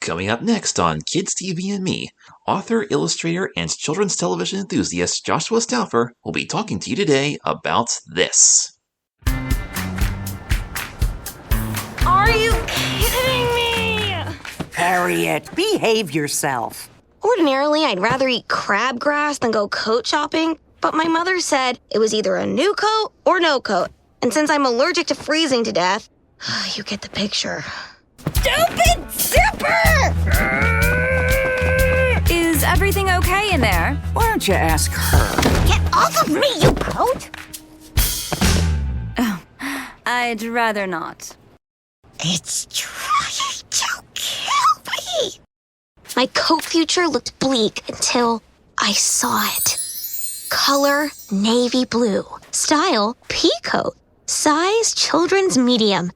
Coming up next on Kids TV and Me, author, illustrator, and children's television enthusiast Joshua Stauffer will be talking to you today about this. Are you kidding me? Harriet, behave yourself. Ordinarily, I'd rather eat crabgrass than go coat shopping, but my mother said it was either a new coat or no coat. And since I'm allergic to freezing to death, you get the picture. Stupid zipper! Is everything okay in there? Why don't you ask her? Get off of me, you coat! Oh, I'd rather not. It's trying to kill me! My coat future looked bleak until I saw it. Color, navy blue. Style, pea coat. Size, children's medium.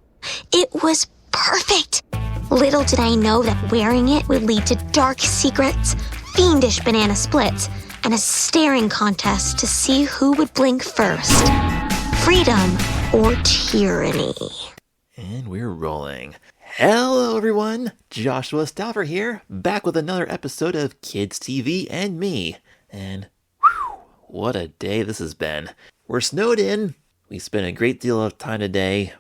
It was perfect. Little did I know that wearing it would lead to dark secrets, fiendish banana splits, and a staring contest to see who would blink first. Freedom or tyranny. And we're rolling. Hello everyone, Joshua Stauffer here, back with another episode of Kids TV and Me. And whew, what a day this has been. We're snowed in. We spent a great deal of time today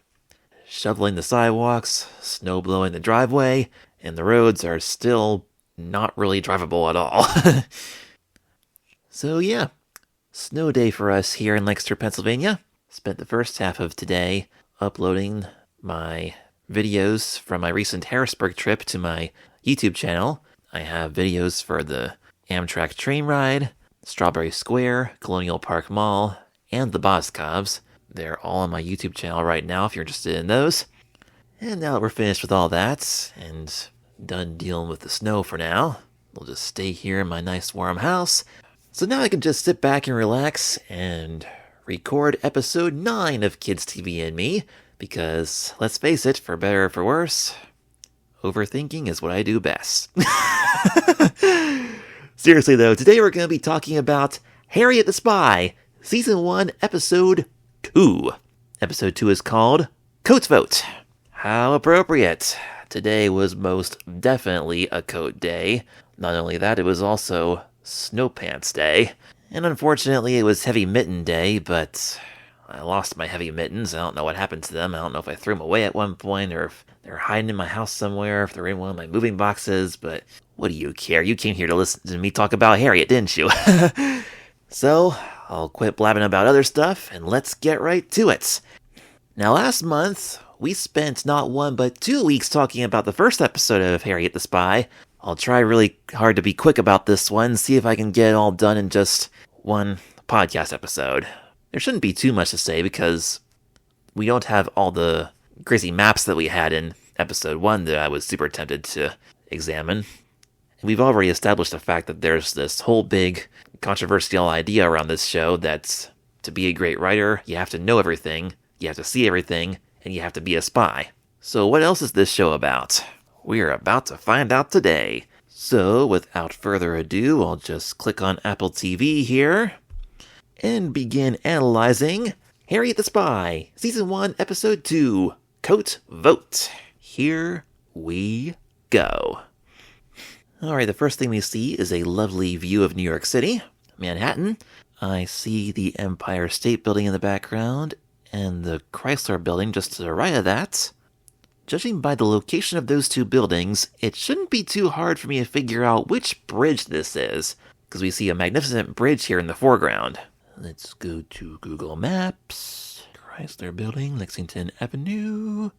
shoveling the sidewalks, snow blowing the driveway, and the roads are still not really drivable at all. So yeah, snow day for us here in Lancaster, Pennsylvania. Spent the first half of today uploading my videos from my recent Harrisburg trip to my YouTube channel. I have videos for the Amtrak train ride, Strawberry Square, Colonial Park Mall, and the Boscovs. They're all on my YouTube channel right now if you're interested in those. And now that we're finished with all that, and done dealing with the snow for now, we'll just stay here in my nice warm house. So now I can just sit back and relax and record episode 9 of Kids TV and Me, because, let's face it, for better or for worse, overthinking is what I do best. Seriously though, today we're going to be talking about Harriet the Spy, Season 1, Episode 2. Episode 2 is called Coats Vote. How appropriate. Today was most definitely a coat day. Not only that, it was also snow pants day. And unfortunately, it was heavy mitten day, but I lost my heavy mittens. I don't know what happened to them. I don't know if I threw them away at one point or if they're hiding in my house somewhere, if they're in one of my moving boxes, but what do you care? You came here to listen to me talk about Harriet, didn't you? So, I'll quit blabbing about other stuff and let's get right to it. Now, last month, we spent not 1 but 2 weeks talking about the first episode of Harriet the Spy. I'll try really hard to be quick about this one, see if I can get it all done in just one podcast episode. There shouldn't be too much to say because we don't have all the crazy maps that we had in episode 1 that I was super tempted to examine. We've already established the fact that there's this whole big controversial idea around this show that to be a great writer, you have to know everything, you have to see everything, and you have to be a spy. So what else is this show about? We're about to find out today. So without further ado, I'll just click on Apple TV here and begin analyzing Harriet the Spy, Season 1, Episode 2, Coat Vote. Here we go. Alright, the first thing we see is a lovely view of New York City, Manhattan. I see the Empire State Building in the background, and the Chrysler Building just to the right of that. Judging by the location of those two buildings, it shouldn't be too hard for me to figure out which bridge this is, because we see a magnificent bridge here in the foreground. Let's go to Google Maps. Chrysler Building, Lexington Avenue.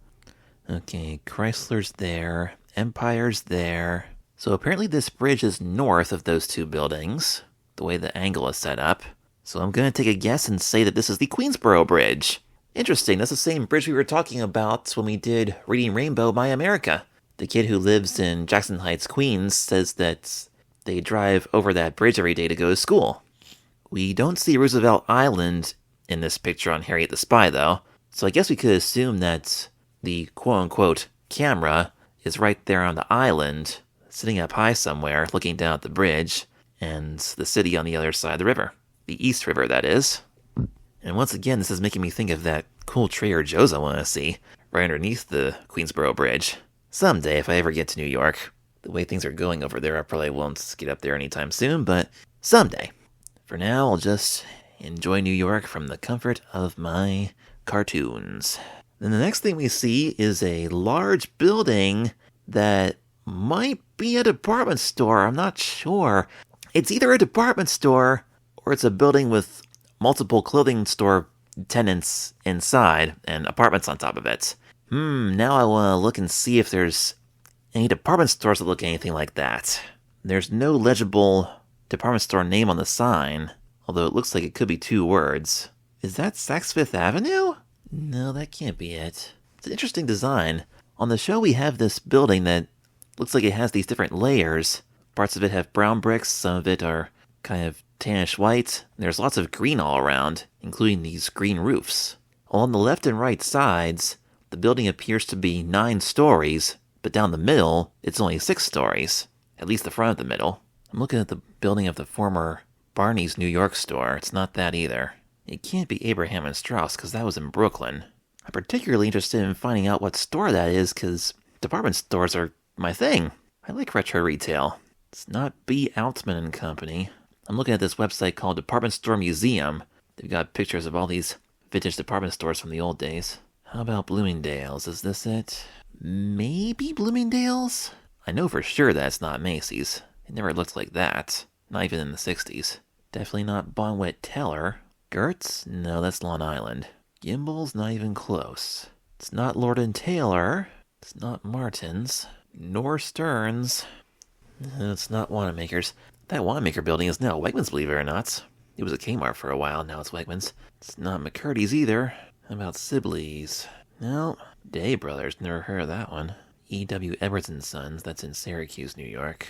Okay, Chrysler's there, Empire's there. So apparently this bridge is north of those two buildings, the way the angle is set up. So I'm going to take a guess and say that this is the Queensboro Bridge. Interesting, that's the same bridge we were talking about when we did Reading Rainbow My America. The kid who lives in Jackson Heights, Queens, says that they drive over that bridge every day to go to school. We don't see Roosevelt Island in this picture on Harriet the Spy, though, so I guess we could assume that the quote-unquote camera is right there on the island, sitting up high somewhere, looking down at the bridge, and the city on the other side of the river. The East River, that is. And once again, this is making me think of that cool Trader Joe's I want to see, right underneath the Queensboro Bridge. Someday, if I ever get to New York. The way things are going over there, I probably won't get up there anytime soon, but someday. For now, I'll just enjoy New York from the comfort of my cartoons. Then the next thing we see is a large building that might be a department store. I'm not sure. It's either a department store or it's a building with multiple clothing store tenants inside and apartments on top of it. Now I want to look and see if there's any department stores that look anything like that. There's no legible department store name on the sign, although it looks like it could be 2 words. Is that Saks Fifth Avenue? No, that can't be it. It's an interesting design. On the show we have this building that looks like it has these different layers. Parts of it have brown bricks, some of it are kind of tannish white. There's lots of green all around, including these green roofs. Along the left and right sides, the building appears to be 9 stories, but down the middle, it's only 6 stories. At least the front of the middle. I'm looking at the building of the former Barney's New York store. It's not that either. It can't be Abraham and Straus, because that was in Brooklyn. I'm particularly interested in finding out what store that is, because department stores are my thing. I like retro retail. It's not B. Altman and Company. I'm looking at this website called Department Store Museum. They've got pictures of all these vintage department stores from the old days. How about Bloomingdale's? Is this it? Maybe Bloomingdale's? I know for sure that's not Macy's. It never looked like that. Not even in the 60s. Definitely not Bonwit Teller. Gertz? No, that's Long Island. Gimbel's not even close. It's not Lord & Taylor. It's not Martin's. Nor Stearns. It's not Wanamaker's. That Wanamaker building is now Wegmans, believe it or not. It was a Kmart for a while, now it's Wegmans. It's not McCurdy's either. How about Sibley's? No. Day Brothers, never heard of that one. E.W. Edwards & Sons, that's in Syracuse, New York.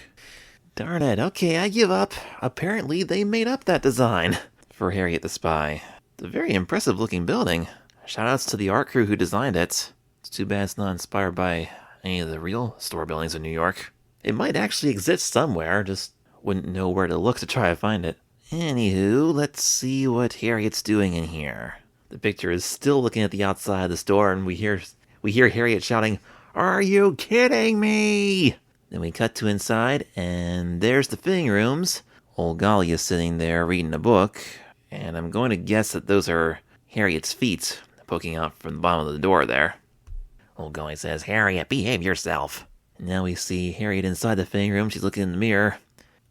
Darn it, okay, I give up. Apparently they made up that design for Harriet the Spy. It's a very impressive looking building. Shoutouts to the art crew who designed it. It's too bad it's not inspired by any of the real store buildings in New York. It might actually exist somewhere, just wouldn't know where to look to try to find it. Anywho, let's see what Harriet's doing in here. The picture is still looking at the outside of the store, and we hear Harriet shouting, "Are you kidding me?" Then we cut to inside, and there's the fitting rooms. Old Golly is sitting there reading a book, and I'm going to guess that those are Harriet's feet poking out from the bottom of the door there. Old Golly says, "Harriet, behave yourself." And now we see Harriet inside the fitting room. She's looking in the mirror,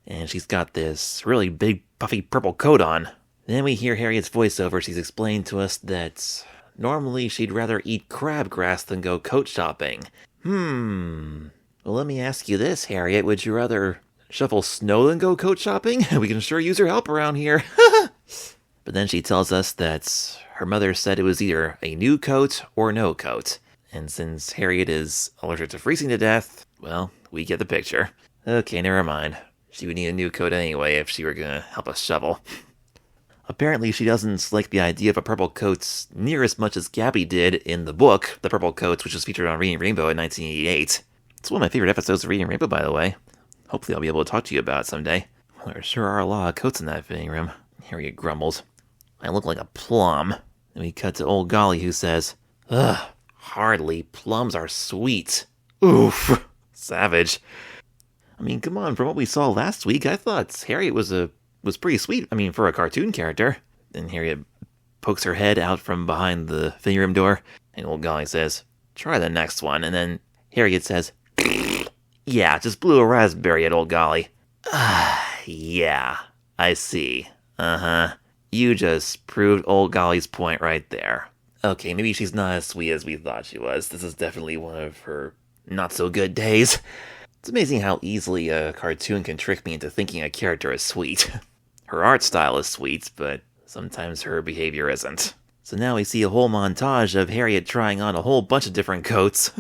and she's got this really big, puffy purple coat on. Then we hear Harriet's voiceover. She's explained to us that normally she'd rather eat crabgrass than go coat shopping. Well, let me ask you this, Harriet. Would you rather shovel snow than go coat shopping? We can sure use her help around here. But then she tells us that her mother said it was either a new coat or no coat. And since Harriet is allergic to freezing to death, well, we get the picture. Okay, never mind. She would need a new coat anyway if she were gonna help us shovel. Apparently she doesn't like the idea of a purple coat near as much as Gabby did in the book, The Purple Coats, which was featured on Reading Rainbow in 1988. It's one of my favorite episodes of Reading Rainbow, by the way. Hopefully I'll be able to talk to you about it someday. Well, there sure are a lot of coats in that fitting room. Harriet grumbles. I look like a plum. And we cut to Old Golly, who says, "Ugh, hardly. Plums are sweet." Oof. Savage. I mean, come on, from what we saw last week, I thought Harriet was pretty sweet. I mean, for a cartoon character. Then Harriet pokes her head out from behind the fitting room door, and Old Golly says, "Try the next one." And then Harriet says, "Yeah, just blew a raspberry at Old Golly." Yeah, I see. You just proved Old Golly's point right there. Okay, maybe she's not as sweet as we thought she was. This is definitely one of her not-so-good days. It's amazing how easily a cartoon can trick me into thinking a character is sweet. Her art style is sweet, but sometimes her behavior isn't. So now we see a whole montage of Harriet trying on a whole bunch of different coats.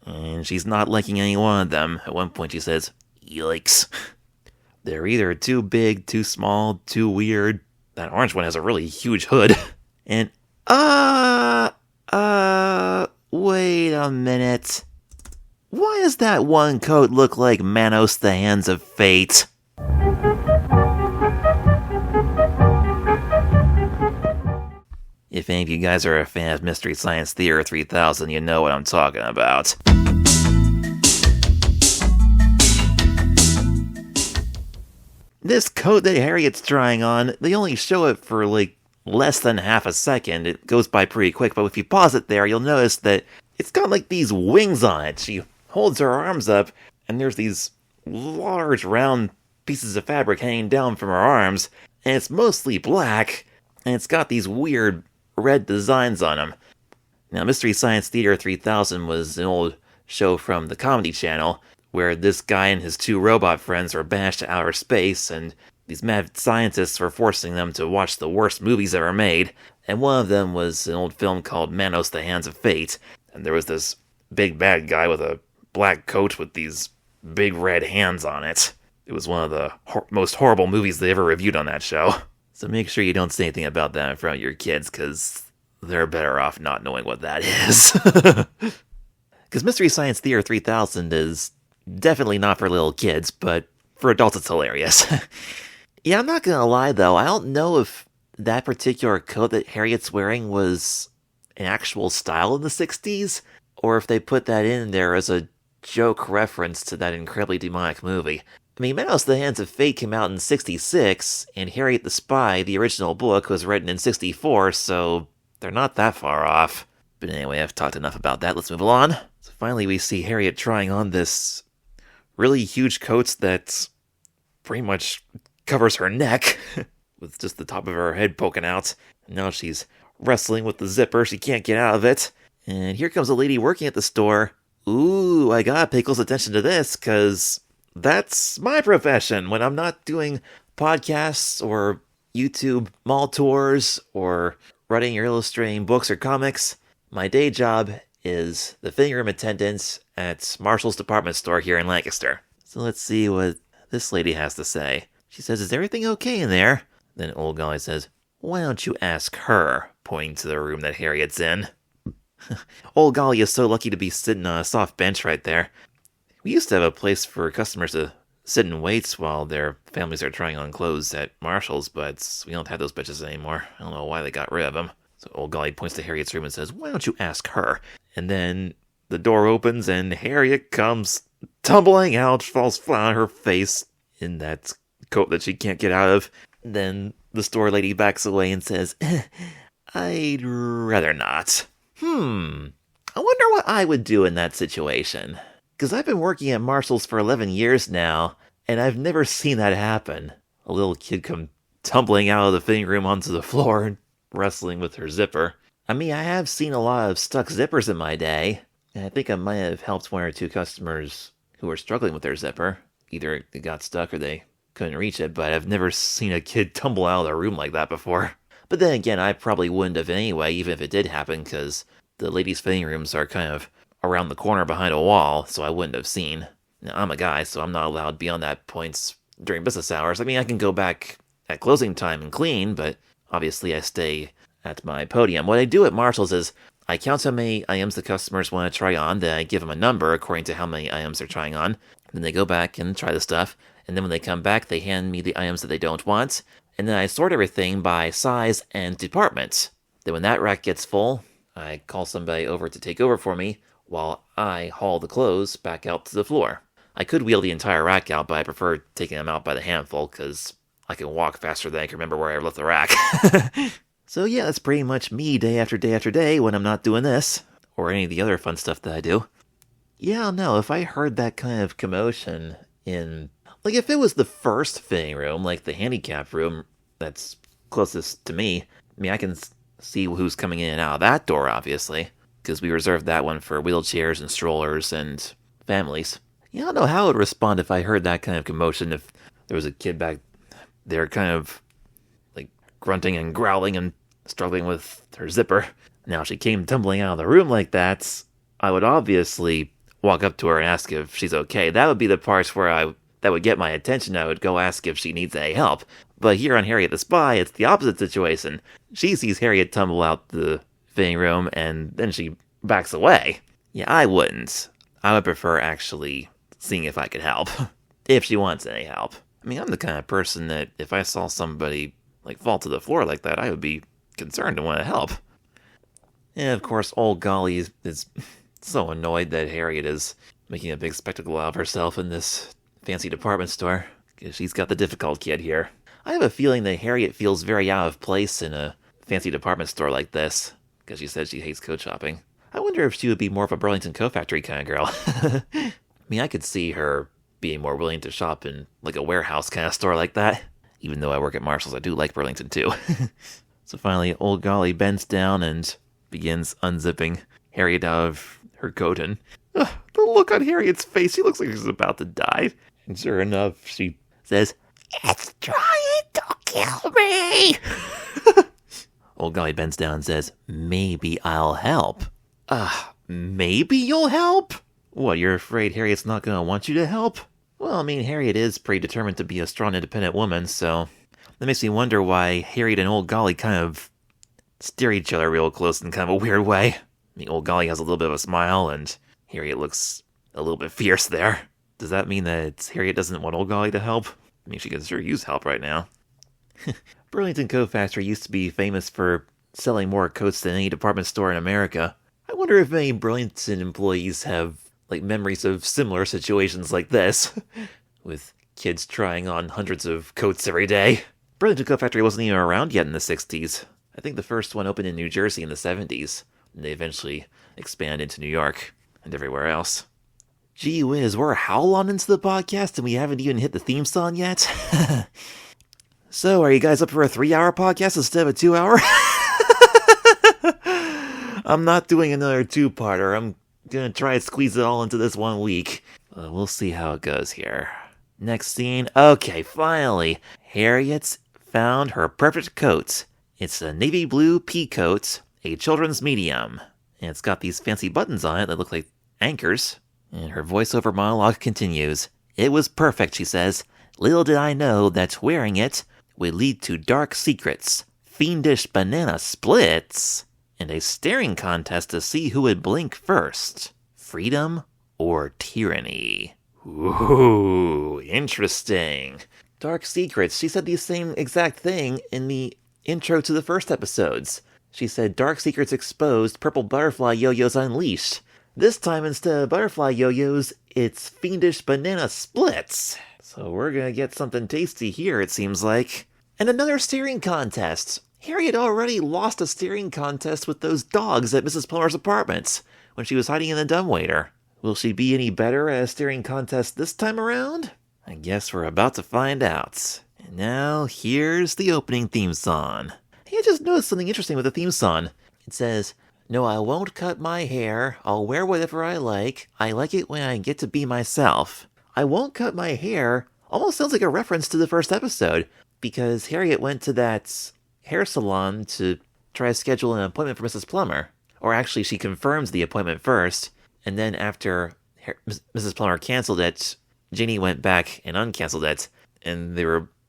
And she's not liking any one of them. At one point she says, "Yikes." They're either too big, too small, too weird. That orange one has a really huge hood. And, wait a minute. Why does that one coat look like Manos the Hands of Fate? If any of you guys are a fan of Mystery Science Theater 3000, you know what I'm talking about. This coat that Harriet's trying on, they only show it for like less than half a second. It goes by pretty quick, but if you pause it there, you'll notice that it's got like these wings on it. She holds her arms up, and there's these large round pieces of fabric hanging down from her arms, and it's mostly black, and it's got these weird red designs on them. Now, Mystery Science Theater 3000 was an old show from the Comedy Channel, where this guy and his two robot friends were banished to outer space, and these mad scientists were forcing them to watch the worst movies ever made, and one of them was an old film called Manos, the Hands of Fate, and there was this big bad guy with a black coat with these big red hands on it. It was one of the most horrible movies they ever reviewed on that show. So make sure you don't say anything about that in front of your kids, because they're better off not knowing what that is. Because Mystery Science Theater 3000 is definitely not for little kids, but for adults it's hilarious. Yeah, I'm not gonna lie though, I don't know if that particular coat that Harriet's wearing was an actual style in the 60s, or if they put that in there as a joke reference to that incredibly demonic movie. I mean, Manos, the Hands of Fate came out in 66, and Harriet the Spy, the original book, was written in 64, so they're not that far off. But anyway, I've talked enough about that, let's move on. So finally we see Harriet trying on this really huge coat that pretty much covers her neck, with just the top of her head poking out. And now she's wrestling with the zipper, she can't get out of it. And here comes a lady working at the store. Ooh, I gotta pay close attention to this, because that's my profession. When I'm not doing podcasts or YouTube mall tours or writing or illustrating books or comics, my day job is the fitting room attendant at Marshall's department store here in Lancaster. So let's see what this lady has to say. She says, "Is everything okay in there?" Then old Golly says, "Why don't you ask her?" pointing to the room that Harriet's in. Old Golly is so lucky to be sitting on a soft bench right there. We used to have a place for customers to sit and wait while their families are trying on clothes at Marshall's, but we don't have those benches anymore. I don't know why they got rid of them. So old Golly points to Harriet's room and says, "Why don't you ask her?" And then the door opens and Harriet comes tumbling out, falls flat on her face in that coat that she can't get out of. Then the store lady backs away and says, "I'd rather not." I wonder what I would do in that situation. Because I've been working at Marshall's for 11 years now, and I've never seen that happen. A little kid come tumbling out of the fitting room onto the floor and wrestling with her zipper. I mean, I have seen a lot of stuck zippers in my day, and I think I might have helped one or two customers who were struggling with their zipper. Either it got stuck or they couldn't reach it, but I've never seen a kid tumble out of the room like that before. But then again, I probably wouldn't have anyway, even if it did happen, because the ladies' fitting rooms are kind of around the corner behind a wall, so I wouldn't have seen. Now, I'm a guy, so I'm not allowed beyond that points during business hours. I mean, I can go back at closing time and clean, but obviously I stay at my podium. What I do at Marshall's is I count how many items the customers want to try on, then I give them a number according to how many items they're trying on. Then they go back and try the stuff, and then when they come back, they hand me the items that they don't want, and then I sort everything by size and department. Then when that rack gets full, I call somebody over to take over for me while I haul the clothes back out to the floor. I could wheel the entire rack out, but I prefer taking them out by the handful because I can walk faster than I can remember where I left the rack. So yeah, that's pretty much me day after day after day when I'm not doing this, or any of the other fun stuff that I do. Yeah, I don't know, if I heard that kind of commotion in, like if it was the first fitting room, like the handicap room that's closest to me, I mean I can see who's coming in and out of that door, obviously, because we reserved that one for wheelchairs and strollers and families. Yeah, I don't know how I would respond if I heard that kind of commotion, if there was a kid back there kind of like grunting and growling and struggling with her zipper. Now, if she came tumbling out of the room like that, I would obviously walk up to her and ask if she's okay. That would be the part where that would get my attention. I would go ask if she needs any help. But here on Harriet the Spy, it's the opposite situation. She sees Harriet tumble out the fitting room, and then she backs away. Yeah, I wouldn't. I would prefer actually seeing if I could help. If she wants any help. I mean, I'm the kind of person that if I saw somebody like fall to the floor like that, I would be concerned and want to help. And of course, old Golly is so annoyed that Harriet is making a big spectacle out of herself in this fancy department store. because she's got the difficult kid here. I have a feeling that Harriet feels very out of place in a fancy department store like this, because she says she hates coat shopping. I wonder if she would be more of a Burlington Coat Factory kind of girl. I mean, I could see her being more willing to shop in like a warehouse kind of store like that. Even though I work at Marshall's, I do like Burlington too. So finally, old Golly bends down and begins unzipping Harriet out of her coat, and the look on Harriet's face, she looks like she's about to die. And sure enough, she says, "It's trying to kill me!" Old Golly bends down and says, "Maybe I'll help." Maybe you'll help? What, you're afraid Harriet's not gonna want you to help? Well, I mean, Harriet is pretty determined to be a strong, independent woman, so that makes me wonder why Harriet and old Golly kind of stare each other real close in kind of a weird way. I mean, old Golly has a little bit of a smile, and Harriet looks a little bit fierce there. Does that mean that Harriet doesn't want old Golly to help? I mean, she could sure use help right now. Burlington Coat Factory used to be famous for selling more coats than any department store in America. I wonder if any Burlington employees have like memories of similar situations like this, with kids trying on hundreds of coats every day. Burlington Coat Factory wasn't even around yet in the 60s. I think the first one opened in New Jersey in the 70s, and they eventually expanded into New York and everywhere else. Gee whiz, we're how long into the podcast and we haven't even hit the theme song yet? So, are you guys up for a 3-hour podcast instead of a 2-hour? I'm not doing another 2-parter. I'm gonna try and squeeze it all into this 1 week. We'll see how it goes here. Next scene. Okay, finally. Harriet's found her perfect coat. It's a navy blue pea coat, a children's medium. And it's got these fancy buttons on it that look like anchors. And her voiceover monologue continues. "It was perfect," she says. "Little did I know that wearing it would lead to dark secrets, fiendish banana splits, and a staring contest to see who would blink first. Freedom or tyranny." Ooh, interesting. Dark secrets. She said the same exact thing in the intro to the first episodes. She said, "Dark secrets exposed, purple butterfly yo-yos unleashed." This time, instead of butterfly yo-yos, it's fiendish banana splits. So we're gonna get something tasty here, it seems like. And another steering contest. Harriet already lost a steering contest with those dogs at Mrs. Plummer's apartment when she was hiding in the dumbwaiter. Will she be any better at a steering contest this time around? I guess we're about to find out. And now, here's the opening theme song. Hey, I just noticed something interesting with the theme song. It says, "No, I won't cut my hair. I'll wear whatever I like. I like it when I get to be myself." "I won't cut my hair" almost sounds like a reference to the first episode, because Harriet went to that hair salon to try to schedule an appointment for Mrs. Plummer. Or actually, she confirms the appointment first, and then after Mrs. Plummer canceled it, Jeannie went back and uncanceled it, and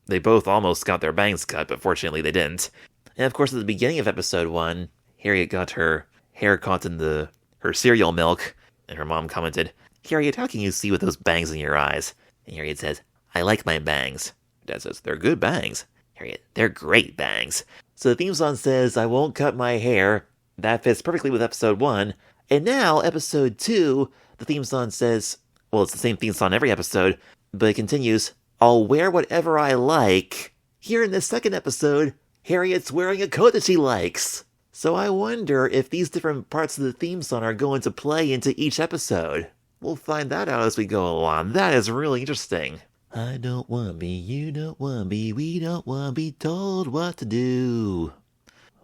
they both almost got their bangs cut, but fortunately they didn't. And of course, at the beginning of episode 1, Harriet got her hair caught in her cereal milk, and her mom commented, "Harriet, how can you see with those bangs in your eyes?" And Harriet says, "I like my bangs." Dad says, "They're good bangs." Harriet, "They're great bangs." So the theme song says, "I won't cut my hair." That fits perfectly with episode 1. And now, episode 2, the theme song says, well, it's the same theme song every episode, but it continues, "I'll wear whatever I like." Here in this second episode, Harriet's wearing a coat that she likes. So I wonder if these different parts of the theme song are going to play into each episode. We'll find that out as we go along. That is really interesting. I don't want to be, you don't want to be, we don't want to be told what to do.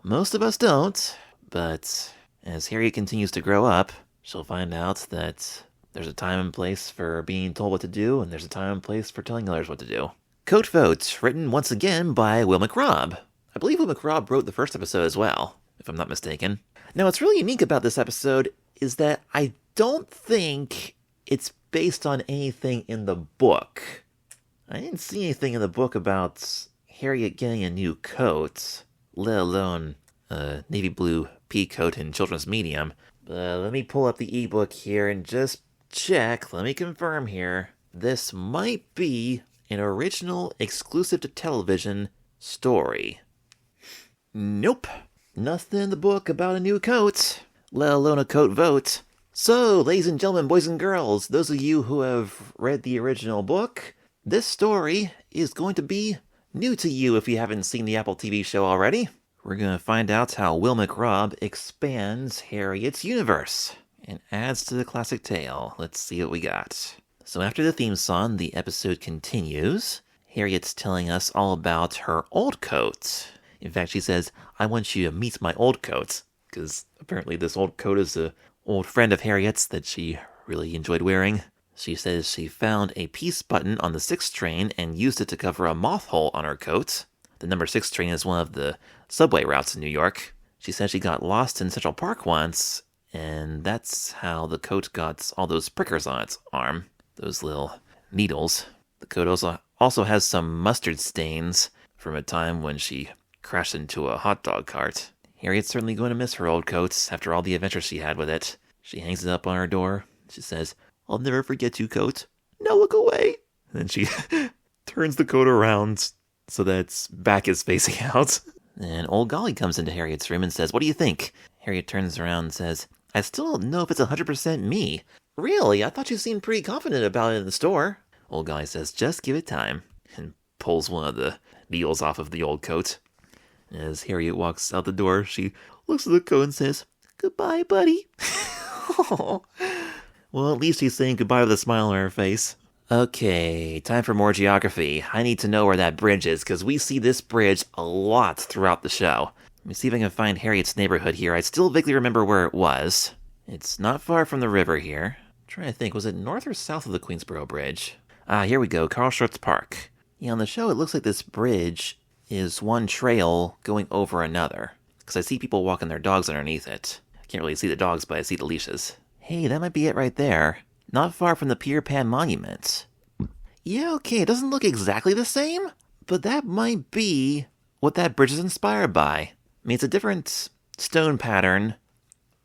Most of us don't, but as Harriet continues to grow up, she'll find out that there's a time and place for being told what to do, and there's a time and place for telling others what to do. Coat Vote, written once again by Will McRobb. I believe Will McRobb wrote the first episode as well, if I'm not mistaken. Now, what's really unique about this episode is that I don't think it's based on anything in the book. I didn't see anything in the book about Harriet getting a new coat, let alone a navy blue pea coat in children's medium. But let me pull up the ebook here and just check. Let me confirm here. This might be an original exclusive to television story. Nope. Nothing in the book about a new coat, let alone a coat vote. So, ladies and gentlemen, boys and girls, those of you who have read the original book, this story is going to be new to you if you haven't seen the Apple TV show already. We're going to find out how Will McRobb expands Harriet's universe and adds to the classic tale. Let's see what we got. So after the theme song, the episode continues. Harriet's telling us all about her old coat. In fact, she says, I want you to meet my old coat, because apparently this old coat is an old friend of Harriet's that she really enjoyed wearing. She says she found a peace button on the 6 train and used it to cover a moth hole on her coat. The number 6 train is one of the subway routes in New York. She says she got lost in Central Park once, and that's how the coat got all those prickers on its arm. Those little needles. The coat also has some mustard stains from a time when she crashed into a hot dog cart. Harriet's certainly going to miss her old coats after all the adventures she had with it. She hangs it up on her door. She says, I'll never forget you, coat. Now look away. And then she turns the coat around so that its back is facing out. And old Golly comes into Harriet's room and says, what do you think? Harriet turns around and says, I still don't know if it's 100% me. Really? I thought you seemed pretty confident about it in the store. Old Golly says, just give it time. And pulls one of the needles off of the old coat. As Harriet walks out the door, she looks at the coat and says, goodbye, buddy. Well, at least she's saying goodbye with a smile on her face. Okay, time for more geography. I need to know where that bridge is, because we see this bridge a lot throughout the show. Let me see if I can find Harriet's neighborhood here. I still vaguely remember where it was. It's not far from the river here. I'm trying to think, was it north or south of the Queensboro Bridge? Ah, here we go, Carl Schurz Park. Yeah, on the show it looks like this bridge is one trail going over another, because I see people walking their dogs underneath it. I can't really see the dogs, but I see the leashes. Hey, that might be it right there. Not far from the Peter Pan Monument. Yeah, okay, it doesn't look exactly the same, but that might be what that bridge is inspired by. I mean, it's a different stone pattern,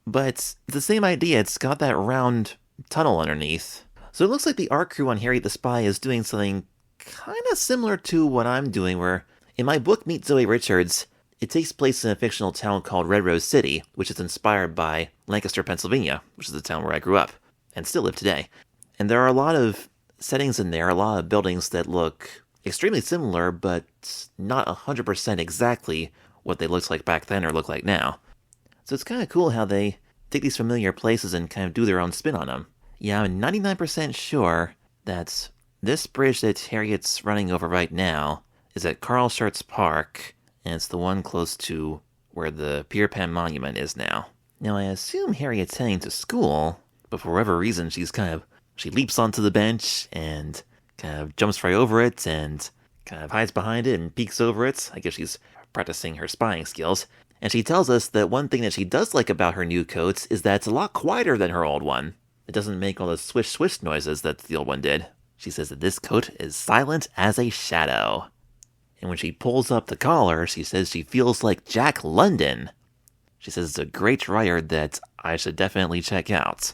but it's the same idea. It's got that round tunnel underneath. So it looks like the art crew on Harriet the Spy is doing something kind of similar to what I'm doing, where in my book, Meet Zoe Richards, it takes place in a fictional town called Red Rose City, which is inspired by Lancaster, Pennsylvania, which is the town where I grew up, and still live today. And there are a lot of settings in there, a lot of buildings that look extremely similar, but not 100% exactly what they looked like back then or look like now. So it's kind of cool how they take these familiar places and kind of do their own spin on them. Yeah, I'm 99% sure that this bridge that Harriet's running over right now is at Carl Schurz Park, and it's the one close to where the Peter Pan Monument is now. Now, I assume Harriet's heading to school, but for whatever reason, she leaps onto the bench and kind of jumps right over it and kind of hides behind it and peeks over it. I guess she's practicing her spying skills. And she tells us that one thing that she does like about her new coat is that it's a lot quieter than her old one. It doesn't make all the swish-swish noises that the old one did. She says that this coat is silent as a shadow. And when she pulls up the collar, she says she feels like Jack London. She says it's a great writer that I should definitely check out.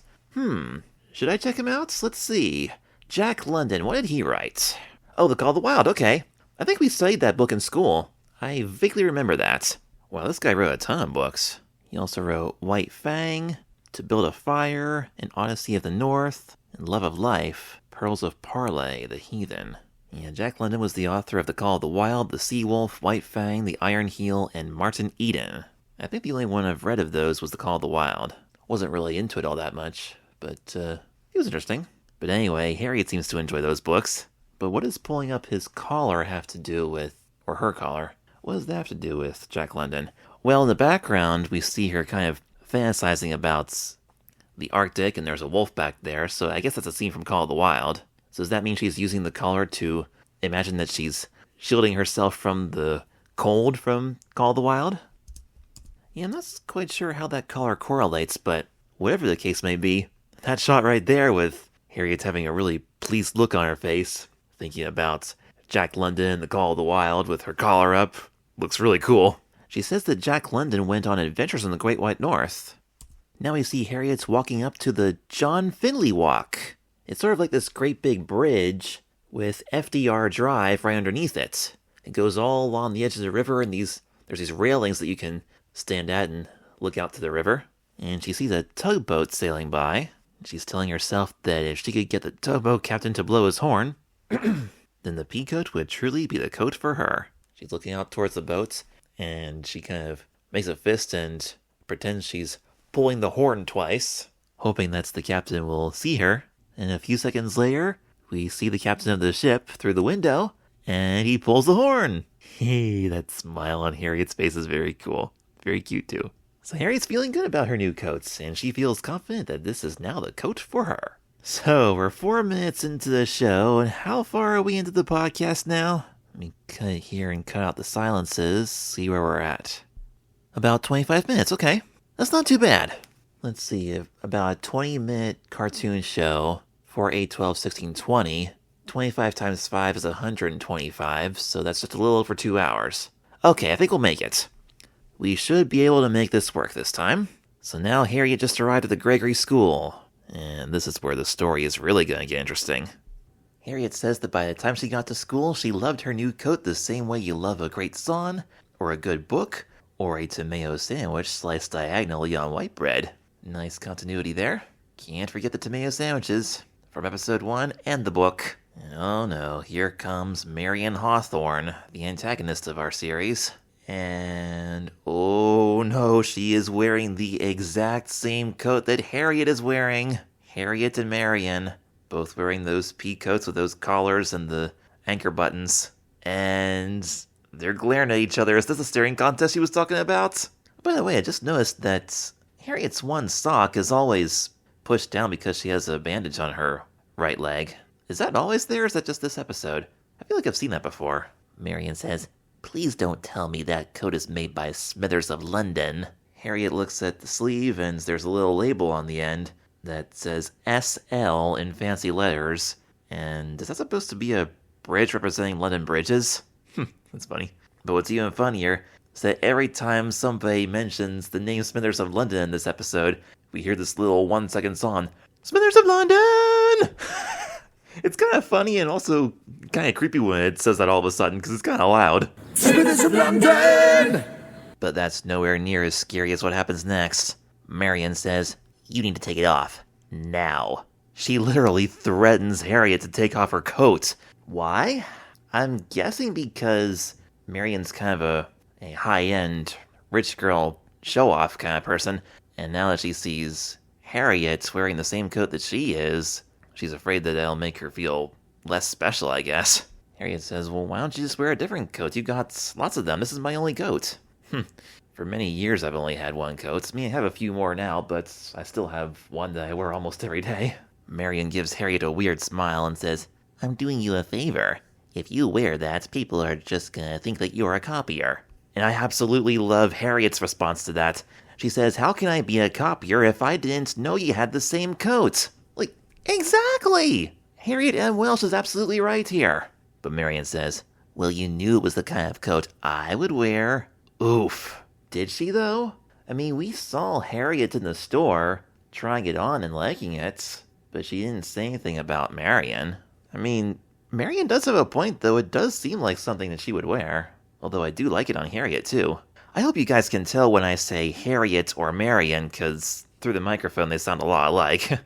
Should I check him out? Let's see. Jack London, what did he write? Oh, The Call of the Wild, okay. I think we studied that book in school. I vaguely remember that. Wow, this guy wrote a ton of books. He also wrote White Fang, To Build a Fire, An Odyssey of the North, and Love of Life, Pearls of Parley, The Heathen. Yeah, Jack London was the author of The Call of the Wild, The Sea Wolf, White Fang, The Iron Heel, and Martin Eden. I think the only one I've read of those was The Call of the Wild. Wasn't really into it all that much, but it was interesting. But anyway, Harriet seems to enjoy those books. But what does pulling up his collar have to do with, or her collar, what does that have to do with Jack London? Well, in the background, we see her kind of fantasizing about the Arctic, and there's a wolf back there, so I guess that's a scene from Call of the Wild. So does that mean she's using the collar to imagine that she's shielding herself from the cold from Call of the Wild? Yeah, I'm not quite sure how that collar correlates, but whatever the case may be, that shot right there with Harriet having a really pleased look on her face, thinking about Jack London, The Call of the Wild, with her collar up, looks really cool. She says that Jack London went on adventures in the Great White North. Now we see Harriet's walking up to the John Finley Walk. It's sort of like this great big bridge with FDR Drive right underneath it. It goes all along the edge of the river, and there's these railings that you can stand at and look out to the river. And she sees a tugboat sailing by. She's telling herself that if she could get the tugboat captain to blow his horn, then the pea coat would truly be the coat for her. She's looking out towards the boat, and she kind of makes a fist and pretends she's pulling the horn twice, hoping that the captain will see her. And a few seconds later, we see the captain of the ship through the window, and he pulls the horn. Hey, that smile on Harriet's face is very cool. Very cute, too. So Harriet's feeling good about her new coats, and she feels confident that this is now the coat for her. So, we're 4 minutes into the show, and how far are we into the podcast now? Let me cut it here and cut out the silences, see where we're at. About 25 minutes, okay. That's not too bad. Let's see, about a 20-minute cartoon show, 4, 8, 12, 16, 20. 25 times 5 is 125, so that's just a little over 2 hours. Okay, I think we'll make it. We should be able to make this work this time. So now Harriet just arrived at the Gregory School, and this is where the story is really going to get interesting. Harriet says that by the time she got to school, she loved her new coat the same way you love a great song, or a good book, or a tomato sandwich sliced diagonally on white bread. Nice continuity there. Can't forget the tomato sandwiches from episode 1 and the book. Oh no, here comes Marion Hawthorne, the antagonist of our series. And oh no, she is wearing the exact same coat that Harriet is wearing. Harriet and Marion, both wearing those pea coats with those collars and the anchor buttons. And they're glaring at each other. Is this a staring contest she was talking about? By the way, I just noticed that Harriet's one sock is always pushed down because she has a bandage on her right leg. Is that always there, or is that just this episode? I feel like I've seen that before. Marion says, "Please don't tell me that coat is made by Smithers of London." Harriet looks at the sleeve, and there's a little label on the end that says SL in fancy letters. And is that supposed to be a bridge representing London bridges? That's funny. But what's even funnier is that every time somebody mentions the name Smithers of London in this episode, we hear this little 1-second song, Smithers of London! It's kind of funny and also kind of creepy when it says that all of a sudden, because it's kind of loud. Smithers of London! But that's nowhere near as scary as what happens next. Marion says, "You need to take it off. Now." She literally threatens Harriet to take off her coat. Why? I'm guessing because Marion's kind of a high-end, rich girl, show-off kind of person, and now that she sees Harriet wearing the same coat that she is, she's afraid that it'll make her feel less special, I guess. Harriet says, "Well, why don't you just wear a different coat? You got lots of them. This is my only coat." For many years, I've only had one coat. I mean, I have a few more now, but I still have one that I wear almost every day. Marion gives Harriet a weird smile and says, "I'm doing you a favor. If you wear that, people are just gonna think that you're a copier." And I absolutely love Harriet's response to that. She says, "How can I be a copier if I didn't know you had the same coat?" Like, exactly! Harriet M. Welsh is absolutely right here. But Marion says, "Well, you knew it was the kind of coat I would wear." Oof. Did she, though? I mean, we saw Harriet in the store trying it on and liking it, but she didn't say anything about Marion. I mean, Marion does have a point, though. It does seem like something that she would wear. Although I do like it on Harriet, too. I hope you guys can tell when I say Harriet or Marion, because through the microphone they sound a lot alike.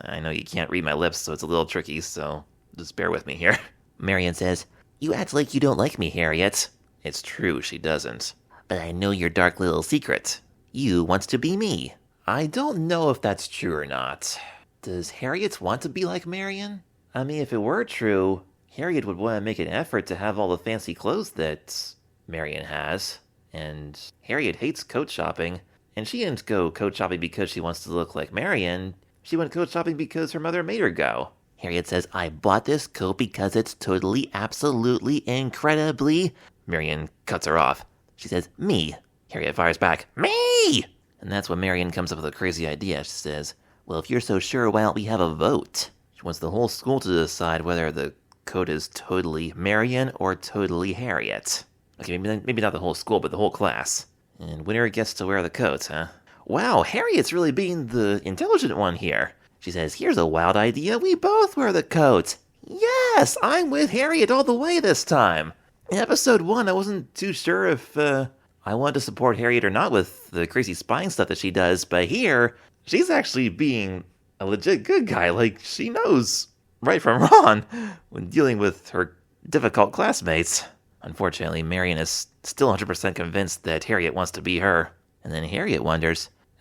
I know you can't read my lips, so it's a little tricky, so just bear with me here. Marion says, "You act like you don't like me, Harriet." It's true, she doesn't. "But I know your dark little secret. You want to be me." I don't know if that's true or not. Does Harriet want to be like Marion? I mean, if it were true, Harriet would want to make an effort to have all the fancy clothes that Marion has. And Harriet hates coat shopping. And she didn't go coat shopping because she wants to look like Marion. She went coat shopping because her mother made her go. Harriet says, "I bought this coat because it's totally, absolutely, incredibly..." Marion cuts her off. She says, "Me." Harriet fires back, "Me!" And that's when Marion comes up with a crazy idea. She says, "Well, if you're so sure, why don't we have a vote?" She wants the whole school to decide whether the coat is totally Marion or totally Harriet. Okay, maybe not the whole school, but the whole class. And winner gets to wear the coat, huh? Wow, Harriet's really being the intelligent one here. She says, "Here's a wild idea. We both wear the coat." Yes, I'm with Harriet all the way this time. In episode 1, I wasn't too sure if I wanted to support Harriet or not with the crazy spying stuff that she does, but here, she's actually being a legit good guy. Like, she knows right from wrong when dealing with her difficult classmates. Unfortunately, Marion is still 100% convinced that Harriet wants to be her. And then Harriet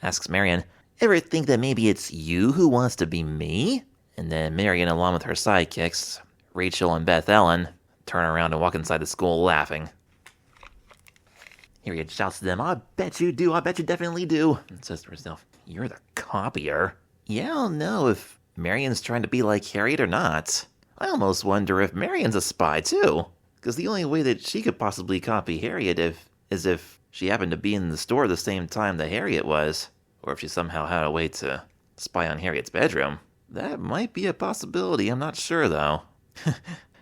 asks Marion, ever think that maybe it's you who wants to be me? And then Marion, along with her sidekicks, Rachel and Beth Ellen, turn around and walk inside the school laughing. Harriet shouts to them, I bet you do, I bet you definitely do. And says to herself, you're the copier. Yeah, I don't know if Marion's trying to be like Harriet or not. I almost wonder if Marion's a spy too. Because the only way that she could possibly copy Harriet is if she happened to be in the store the same time that Harriet was. Or if she somehow had a way to spy on Harriet's bedroom. That might be a possibility, I'm not sure though.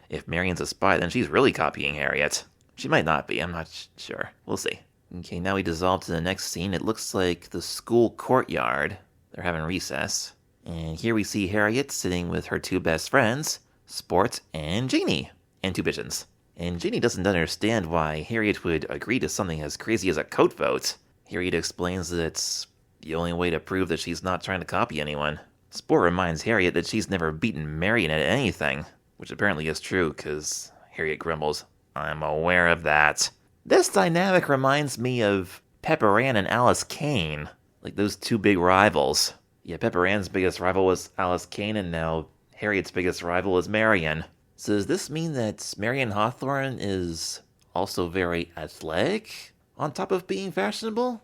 If Marion's a spy, then she's really copying Harriet. She might not be, I'm not sure. We'll see. Okay, now we dissolve to the next scene. It looks like the school courtyard. They're having recess. And here we see Harriet sitting with her two best friends, Sport and Jeannie, and two pigeons. And Jeannie doesn't understand why Harriet would agree to something as crazy as a coat vote. Harriet explains that it's the only way to prove that she's not trying to copy anyone. Sport reminds Harriet that she's never beaten Marion at anything, which apparently is true, because Harriet grumbles, I'm aware of that. This dynamic reminds me of Pepper Ann and Alice Kane, like those two big rivals. Yeah, Pepper Ann's biggest rival was Alice Kane, and now Harriet's biggest rival is Marion. So does this mean that Marion Hawthorne is also very athletic, on top of being fashionable?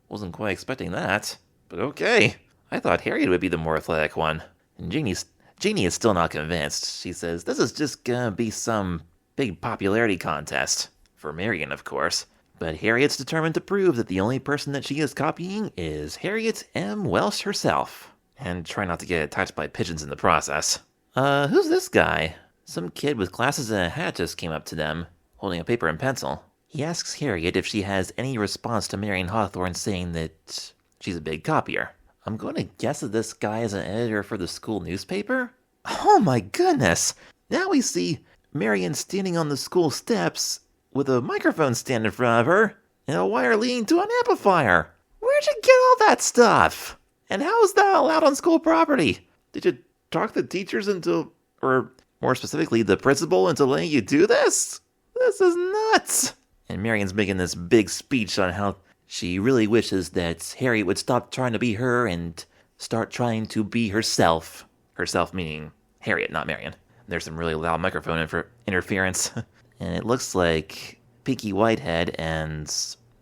Wasn't quite expecting that, but okay. I thought Harriet would be the more athletic one. And Jeannie is still not convinced. She says, this is just gonna be some big popularity contest. For Marion, of course. But Harriet's determined to prove that the only person that she is copying is Harriet M. Welsh herself. And try not to get attacked by pigeons in the process. Who's this guy? Some kid with glasses and a hat just came up to them, holding a paper and pencil. He asks Harriet if she has any response to Marion Hawthorne saying that she's a big copier. I'm going to guess that this guy is an editor for the school newspaper? Oh my goodness! Now we see Marion standing on the school steps with a microphone stand in front of her and a wire leading to an amplifier. Where'd you get all that stuff? And how is that allowed on school property? Did you talk the teachers into, or more specifically the principal, into letting you do this? This is nuts! And Marion's making this big speech on how she really wishes that Harriet would stop trying to be her and start trying to be herself. Herself meaning Harriet, not Marion. There's some really loud microphone interference. And it looks like Pinky Whitehead and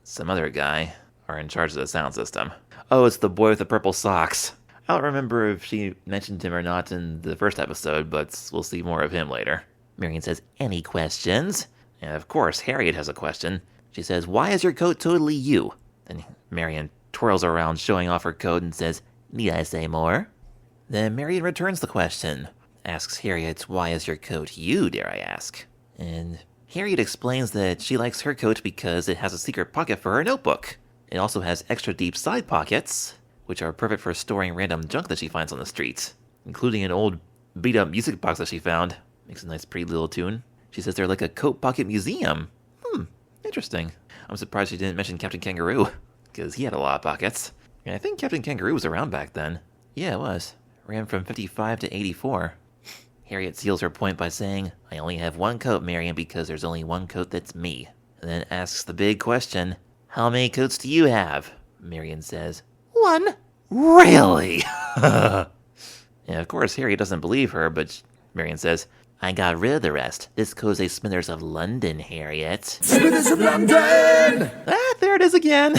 some other guy are in charge of the sound system. Oh, it's the boy with the purple socks. I don't remember if she mentioned him or not in the first episode, but we'll see more of him later. Marion says, any questions? And of course, Harriet has a question. She says, why is your coat totally you? Then Marion twirls around, showing off her coat, and says, need I say more? Then Marion returns the question. Asks Harriet, why is your coat you, dare I ask? And Harriet explains that she likes her coat because it has a secret pocket for her notebook. It also has extra deep side pockets, which are perfect for storing random junk that she finds on the street, including an old beat-up music box that she found. Makes a nice pretty little tune. She says they're like a coat pocket museum. Interesting. I'm surprised she didn't mention Captain Kangaroo, because he had a lot of pockets. And I think Captain Kangaroo was around back then. Yeah, it was. Ran from 55 to 84. Harriet seals her point by saying, I only have one coat, Marion, because there's only one coat that's me. And then asks the big question, how many coats do you have? Marion says, one. Really? And of course, Harriet doesn't believe her, but Marion says, I got rid of the rest. This coat's a Smithers of London, Harriet. Smithers of London! Ah, there it is again.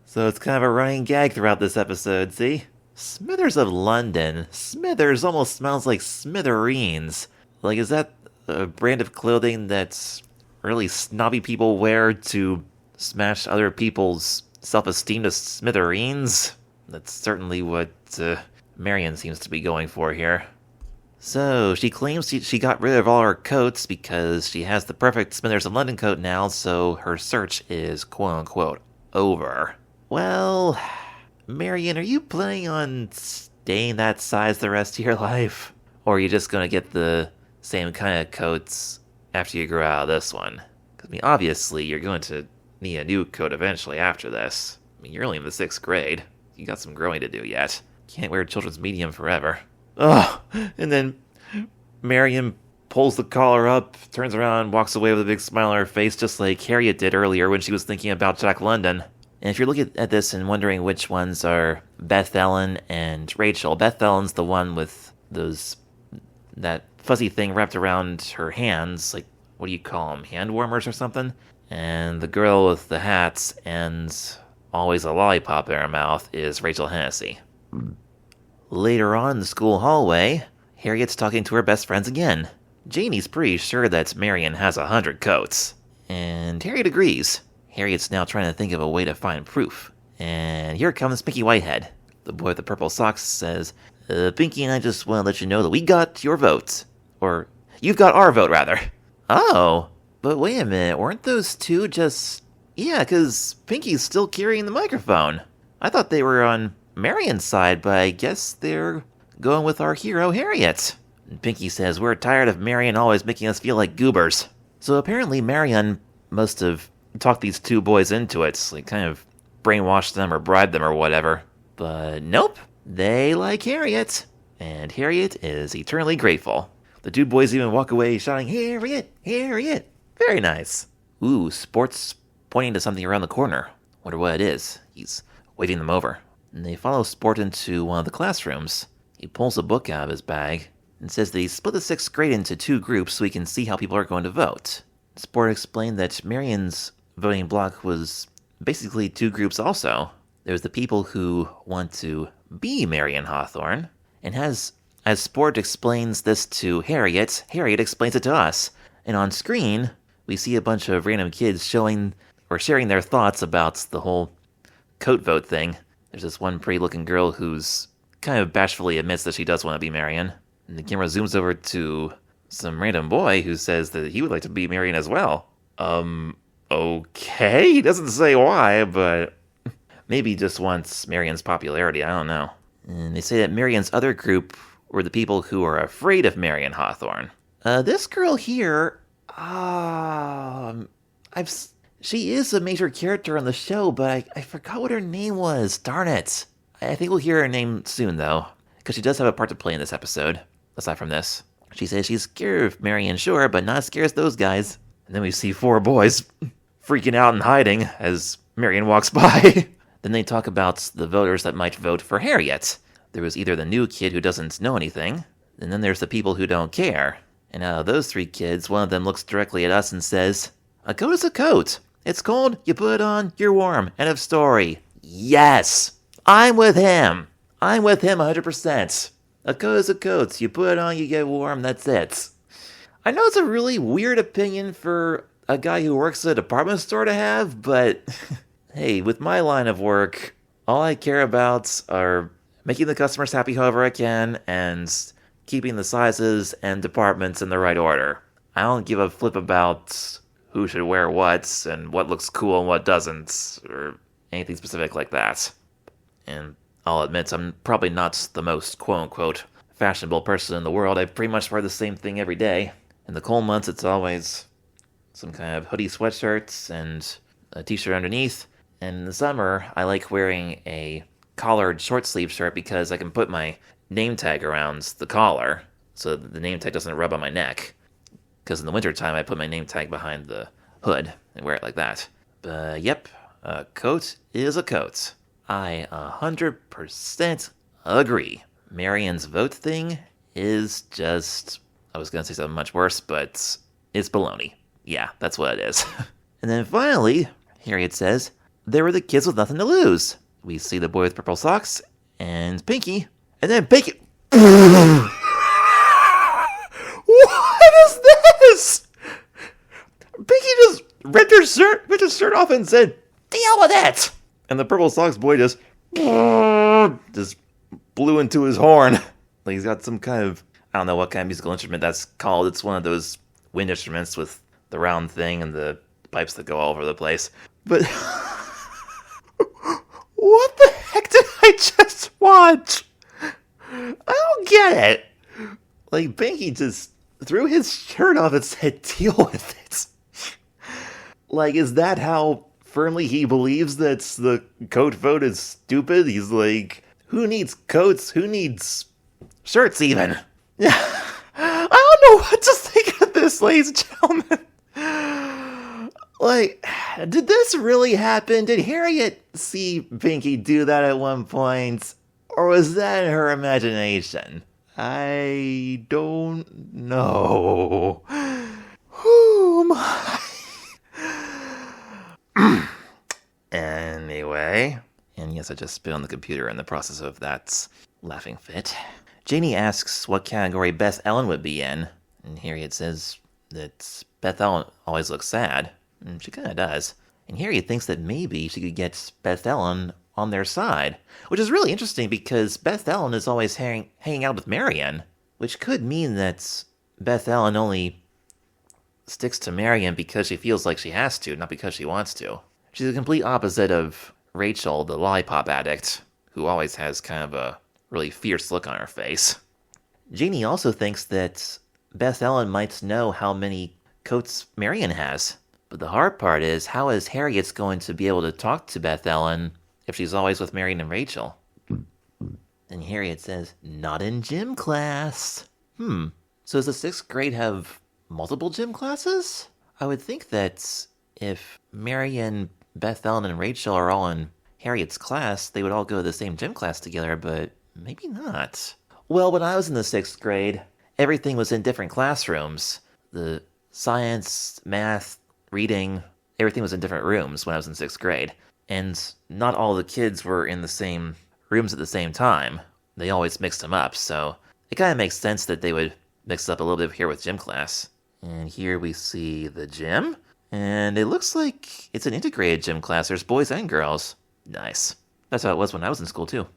So it's kind of a running gag throughout this episode, see? Smithers of London. Smithers almost smells like smithereens. Like, is that a brand of clothing that really snobby people wear to smash other people's self-esteem to smithereens? That's certainly what Marion seems to be going for here. So, she claims she got rid of all her coats because she has the perfect Smithers of London coat now, so her search is quote-unquote over. Well, Marion, are you planning on staying that size the rest of your life? Or are you just going to get the same kind of coats after you grow out of this one? Because, I mean, obviously, you're going to need a new coat eventually after this. I mean, you're only in the 6th grade. You got some growing to do yet. Can't wear children's medium forever. Oh, and then Marion pulls the collar up, turns around, walks away with a big smile on her face, just like Harriet did earlier when she was thinking about Jack London. And if you're looking at this and wondering which ones are Beth Ellen and Rachel, Beth Ellen's the one with that fuzzy thing wrapped around her hands, like, what do you call them, hand warmers or something? And the girl with the hats and always a lollipop in her mouth is Rachel Hennessy. Later on in the school hallway, Harriet's talking to her best friends again. Janie's pretty sure that Marion has 100 coats. And Harriet agrees. Harriet's now trying to think of a way to find proof. And here comes Pinky Whitehead. The boy with the purple socks says, Pinky and I just want to let you know that we got your vote. Or, you've got our vote, rather. Oh, but wait a minute, weren't those two just... Yeah, because Pinky's still carrying the microphone. I thought they were on Marion's side, but I guess they're going with our hero, Harriet. And Pinky says, we're tired of Marion always making us feel like goobers. So apparently Marion must have talked these two boys into it, like kind of brainwashed them or bribed them or whatever. But nope, they like Harriet. And Harriet is eternally grateful. The two boys even walk away shouting, Harriet, Harriet. Very nice. Ooh, Sport's pointing to something around the corner. Wonder what it is. He's waving them over. And they follow Sport into one of the classrooms. He pulls a book out of his bag and says that he split the 6th grade into 2 groups so he can see how people are going to vote. Sport explained that Marion's voting block was basically 2 groups also. There's the people who want to be Marion Hawthorne, and as Sport explains this to Harriet, Harriet explains it to us. And on screen, we see a bunch of random kids showing or sharing their thoughts about the whole coat vote thing. There's this one pretty-looking girl who's kind of bashfully admits that she does want to be Marion. And the camera zooms over to some random boy who says that he would like to be Marion as well. Okay? He doesn't say why, but maybe he just wants Marion's popularity, I don't know. And they say that Marion's other group were the people who are afraid of Marion Hawthorne. This girl here, she is a major character on the show, but I forgot what her name was. Darn it. I think we'll hear her name soon, though, because she does have a part to play in this episode, aside from this. She says she's scared of Marion, sure, but not as scared as those guys. And then we see 4 boys freaking out and hiding as Marion walks by. Then they talk about the voters that might vote for Harriet. There was either the new kid who doesn't know anything, and then there's the people who don't care. And out of those 3 kids, one of them looks directly at us and says, a coat is a coat. It's cold, you put it on, you're warm. End of story. Yes! I'm with him. I'm with him 100%. A coat is a coat. You put it on, you get warm, that's it. I know it's a really weird opinion for a guy who works at a department store to have, but hey, with my line of work, all I care about are making the customers happy however I can and keeping the sizes and departments in the right order. I don't give a flip about who should wear what and what looks cool and what doesn't, or anything specific like that. And I'll admit, I'm probably not the most quote-unquote fashionable person in the world. I pretty much wear the same thing every day. In the cold months, it's always some kind of hoodie sweatshirt and a t-shirt underneath. And in the summer, I like wearing a collared short-sleeve shirt because I can put my name tag around the collar so that the name tag doesn't rub on my neck. Because in the wintertime, I put my name tag behind the hood and wear it like that. But yep, a coat is a coat. I 100% agree. Marion's vote thing is just... I was going to say something much worse, but it's baloney. Yeah, that's what it is. And then finally, Harriet says, there were the kids with nothing to lose. We see the boy with purple socks and Pinky, and then Pinky... What is this? Pinky just ripped his shirt off and said, the hell with that! And the purple socks boy just blew into his horn. Like he's got some kind of, I don't know what kind of musical instrument that's called. It's one of those wind instruments with the round thing and the pipes that go all over the place. But what the heck did I just watch? I don't get it. Like Pinky just threw his shirt off and said, deal with it. Like, is that how firmly he believes that the coat vote is stupid? He's like, who needs coats? Who needs shirts even? Yeah, I don't know what to think this, ladies and gentlemen. Like, did this really happen? Did Harriet see Pinky do that at one point? Or was that in her imagination? I don't know. Oh my. Anyway. And yes, I just spit on the computer in the process of that laughing fit. Janie asks what category Beth Ellen would be in. And Harriet says that Beth Ellen always looks sad. And she kind of does. And Harriet thinks that maybe she could get Beth Ellen on their side. Which is really interesting because Beth Ellen is always hanging out with Marian. Which could mean that Beth Ellen only sticks to Marian because she feels like she has to, not because she wants to. She's the complete opposite of Rachel, the lollipop addict, who always has kind of a really fierce look on her face. Jeannie also thinks that Beth Ellen might know how many coats Marian has. But the hard part is, how is Harriet going to be able to talk to Beth Ellen if she's always with Marian and Rachel? And Harriet says, not in gym class. So does the 6th grade have multiple gym classes? I would think that if Marian, Beth Ellen, and Rachel are all in Harriet's class, they would all go to the same gym class together, but maybe not. Well, when I was in the 6th grade, everything was in different classrooms. The science, math, reading, everything was in different rooms when I was in 6th grade. And not all the kids were in the same rooms at the same time. They always mixed them up, so it kind of makes sense that they would mix up a little bit here with gym class. And here we see the gym. And it looks like it's an integrated gym class. There's boys and girls. Nice. That's how it was when I was in school, too.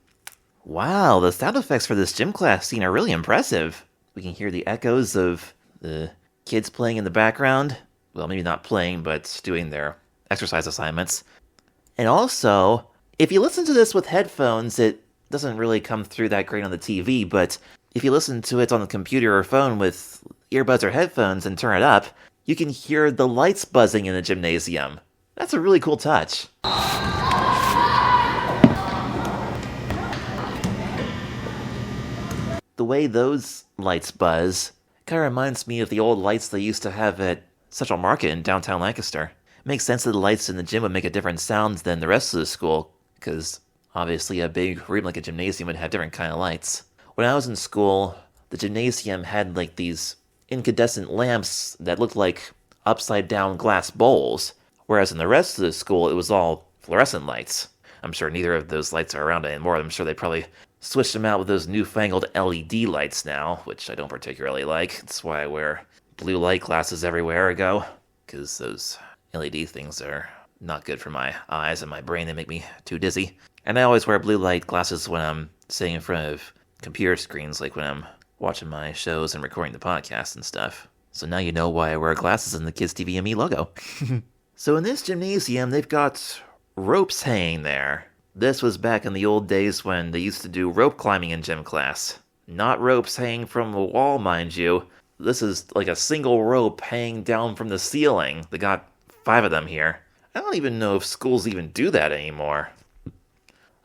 Wow, the sound effects for this gym class scene are really impressive. We can hear the echoes of the kids playing in the background. Well, maybe not playing, but doing their exercise assignments. And also, if you listen to this with headphones, it doesn't really come through that great on the TV, but if you listen to it on the computer or phone with earbuds or headphones and turn it up, you can hear the lights buzzing in the gymnasium. That's a really cool touch. The way those lights buzz kind of reminds me of the old lights they used to have at Central Market in downtown Lancaster. It makes sense that the lights in the gym would make a different sound than the rest of the school, because obviously a big room like a gymnasium would have different kind of lights. When I was in school, the gymnasium had like these incandescent lamps that looked like upside down glass bowls, whereas in the rest of the school it was all fluorescent lights. I'm sure neither of those lights are around anymore. I'm sure they probably switched them out with those newfangled LED lights now, which I don't particularly like. That's why I wear blue light glasses everywhere I go, because those LED things are not good for my eyes and my brain. They make me too dizzy. And I always wear blue light glasses when I'm sitting in front of computer screens, like when I'm watching my shows and recording the podcast and stuff. So now you know why I wear glasses in the Kids TV and Me logo. So in this gymnasium, they've got ropes hanging there. This was back in the old days when they used to do rope climbing in gym class. Not ropes hanging from the wall, mind you. This is like a single rope hanging down from the ceiling. They got 5 of them here. I don't even know if schools even do that anymore.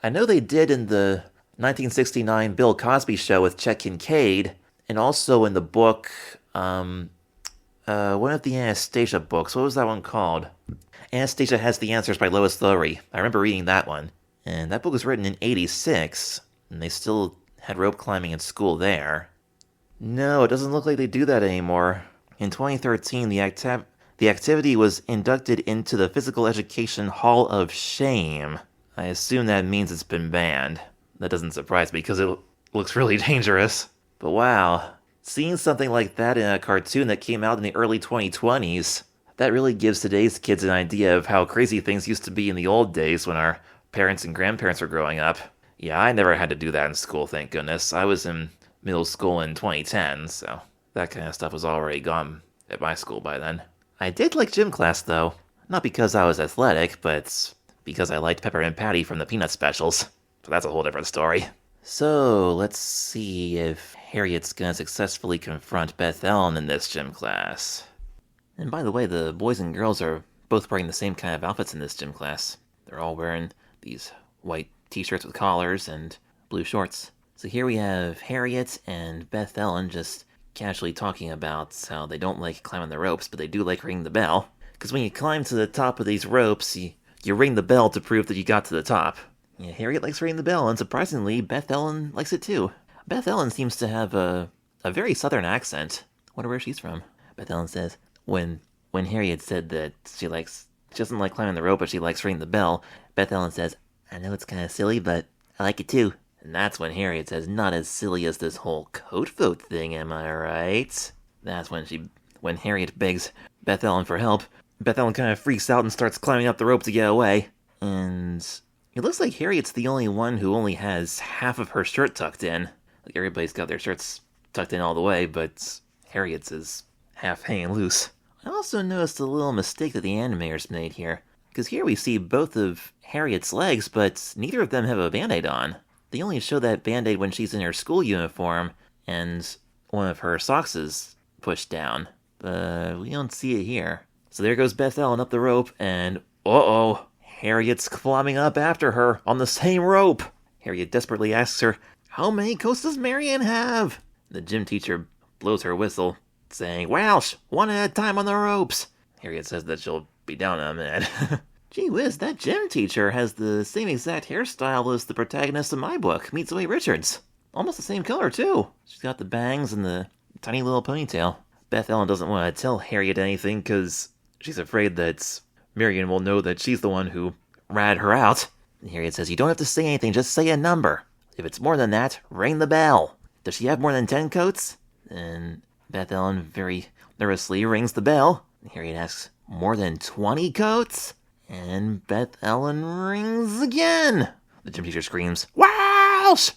I know they did in the 1969 Bill Cosby show with Chet Kincaid, and also in the book, one of the Anastasia books. What was that one called? Anastasia Has the Answers by Lois Lowry. I remember reading that one. And that book was written in 86, and they still had rope climbing in school there. No, it doesn't look like they do that anymore. In 2013, the activity was inducted into the Physical Education Hall of Shame. I assume that means it's been banned. That doesn't surprise me, because it looks really dangerous. But wow, seeing something like that in a cartoon that came out in the early 2020s, that really gives today's kids an idea of how crazy things used to be in the old days when our parents and grandparents were growing up. Yeah, I never had to do that in school, thank goodness. I was in middle school in 2010, so that kind of stuff was already gone at my school by then. I did like gym class, though. Not because I was athletic, but because I liked Peppermint Patty from the Peanut specials. So that's a whole different story. So, let's see if Harriet's gonna successfully confront Beth Ellen in this gym class. And by the way, the boys and girls are both wearing the same kind of outfits in this gym class. They're all wearing these white t-shirts with collars and blue shorts. So here we have Harriet and Beth Ellen just casually talking about how they don't like climbing the ropes, but they do like ringing the bell. Because when you climb to the top of these ropes, you ring the bell to prove that you got to the top. Yeah, Harriet likes ringing the bell, and surprisingly, Beth Ellen likes it too. Beth Ellen seems to have a very southern accent. Wonder where she's from. Beth Ellen says, when Harriet said that she doesn't like climbing the rope, but she likes ringing the bell, Beth Ellen says, I know it's kind of silly, but I like it too. And that's when Harriet says, not as silly as this whole coat vote thing, am I right? That's when Harriet begs Beth Ellen for help. Beth Ellen kind of freaks out and starts climbing up the rope to get away. And it looks like Harriet's the only one who only has half of her shirt tucked in. Like everybody's got their shirts tucked in all the way, but Harriet's is half hanging loose. I also noticed a little mistake that the animators made here. Because here we see both of Harriet's legs, but neither of them have a band-aid on. They only show that band-aid when she's in her school uniform, and one of her socks is pushed down. But we don't see it here. So there goes Beth Ellen up the rope, and uh-oh, Harriet's climbing up after her on the same rope. Harriet desperately asks her, how many coats does Marianne have? The gym teacher blows her whistle, saying, Welsh, one at a time on the ropes. Harriet says that she'll be down in a minute. Gee whiz, that gym teacher has the same exact hairstyle as the protagonist of my book, Meet Zoe Richards. Almost the same color, too. She's got the bangs and the tiny little ponytail. Beth Ellen doesn't want to tell Harriet anything because she's afraid that Marian will know that she's the one who ratted her out. And Harriet says, you don't have to say anything, just say a number. If it's more than that, ring the bell. Does she have more than 10 coats? And Beth Ellen very nervously rings the bell. And Harriet asks, more than 20 coats? And Beth Ellen rings again. The gym teacher screams, Welsh!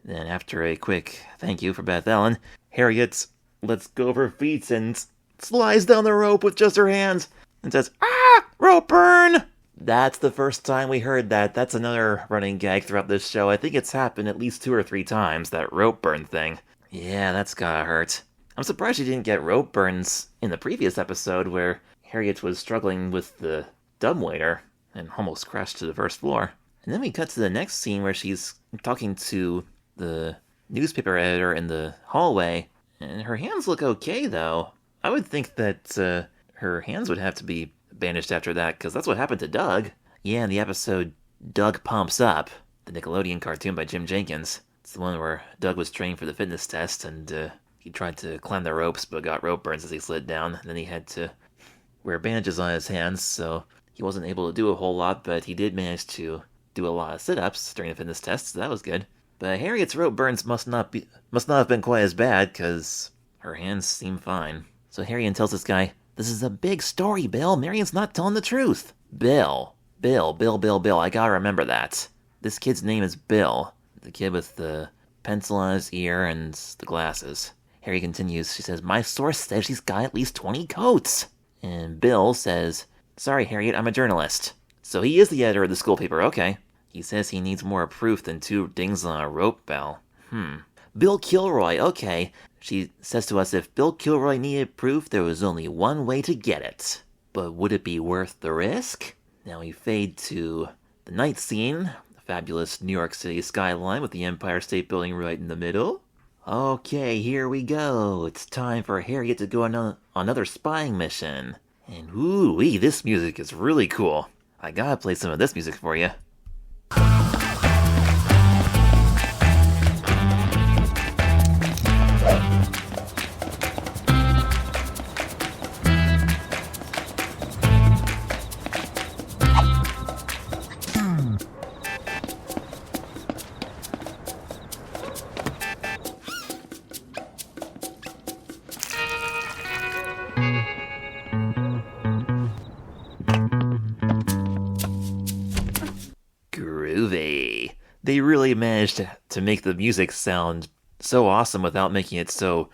Then after a quick thank you for Beth Ellen, Harriet lets go of her feet and slides down the rope with just her hands and says, ah, rope burn! That's the first time we heard that. That's another running gag throughout this show. I think it's happened at least 2 or 3 times, that rope burn thing. Yeah, that's gotta hurt. I'm surprised she didn't get rope burns in the previous episode where Harriet was struggling with the dumbwaiter and almost crashed to the first floor. And then we cut to the next scene where she's talking to the newspaper editor in the hallway, and her hands look okay, though. I would think that her hands would have to be bandaged after that, because that's what happened to Doug. Yeah, in the episode Doug Pumps Up, the Nickelodeon cartoon by Jim Jenkins. It's the one where Doug was trained for the fitness test, and he tried to climb the ropes, but got rope burns as he slid down. And then he had to wear bandages on his hands, so he wasn't able to do a whole lot, but he did manage to do a lot of sit-ups during the fitness test, so that was good. But Harriet's rope burns must not have been quite as bad, because her hands seem fine. So Harriet tells this guy, this is a big story, Bill. Marian's not telling the truth. Bill, I gotta remember that. This kid's name is Bill. The kid with the pencil on his ear and the glasses. Harriet continues, she says, my source says she's got at least 20 coats. And Bill says, sorry, Harriet, I'm a journalist. So he is the editor of the school paper, okay. He says he needs more proof than 2 dings on a rope bell. Bill Kilroy, okay. She says to us if Bill Kilroy needed proof, there was only one way to get it. But would it be worth the risk? Now we fade to the night scene, the fabulous New York City skyline with the Empire State Building right in the middle. Okay, here we go. It's time for Harriet to go on another spying mission. And ooh-wee, this music is really cool. I gotta play some of this music for you. Groovy. They really managed to make the music sound so awesome without making it sound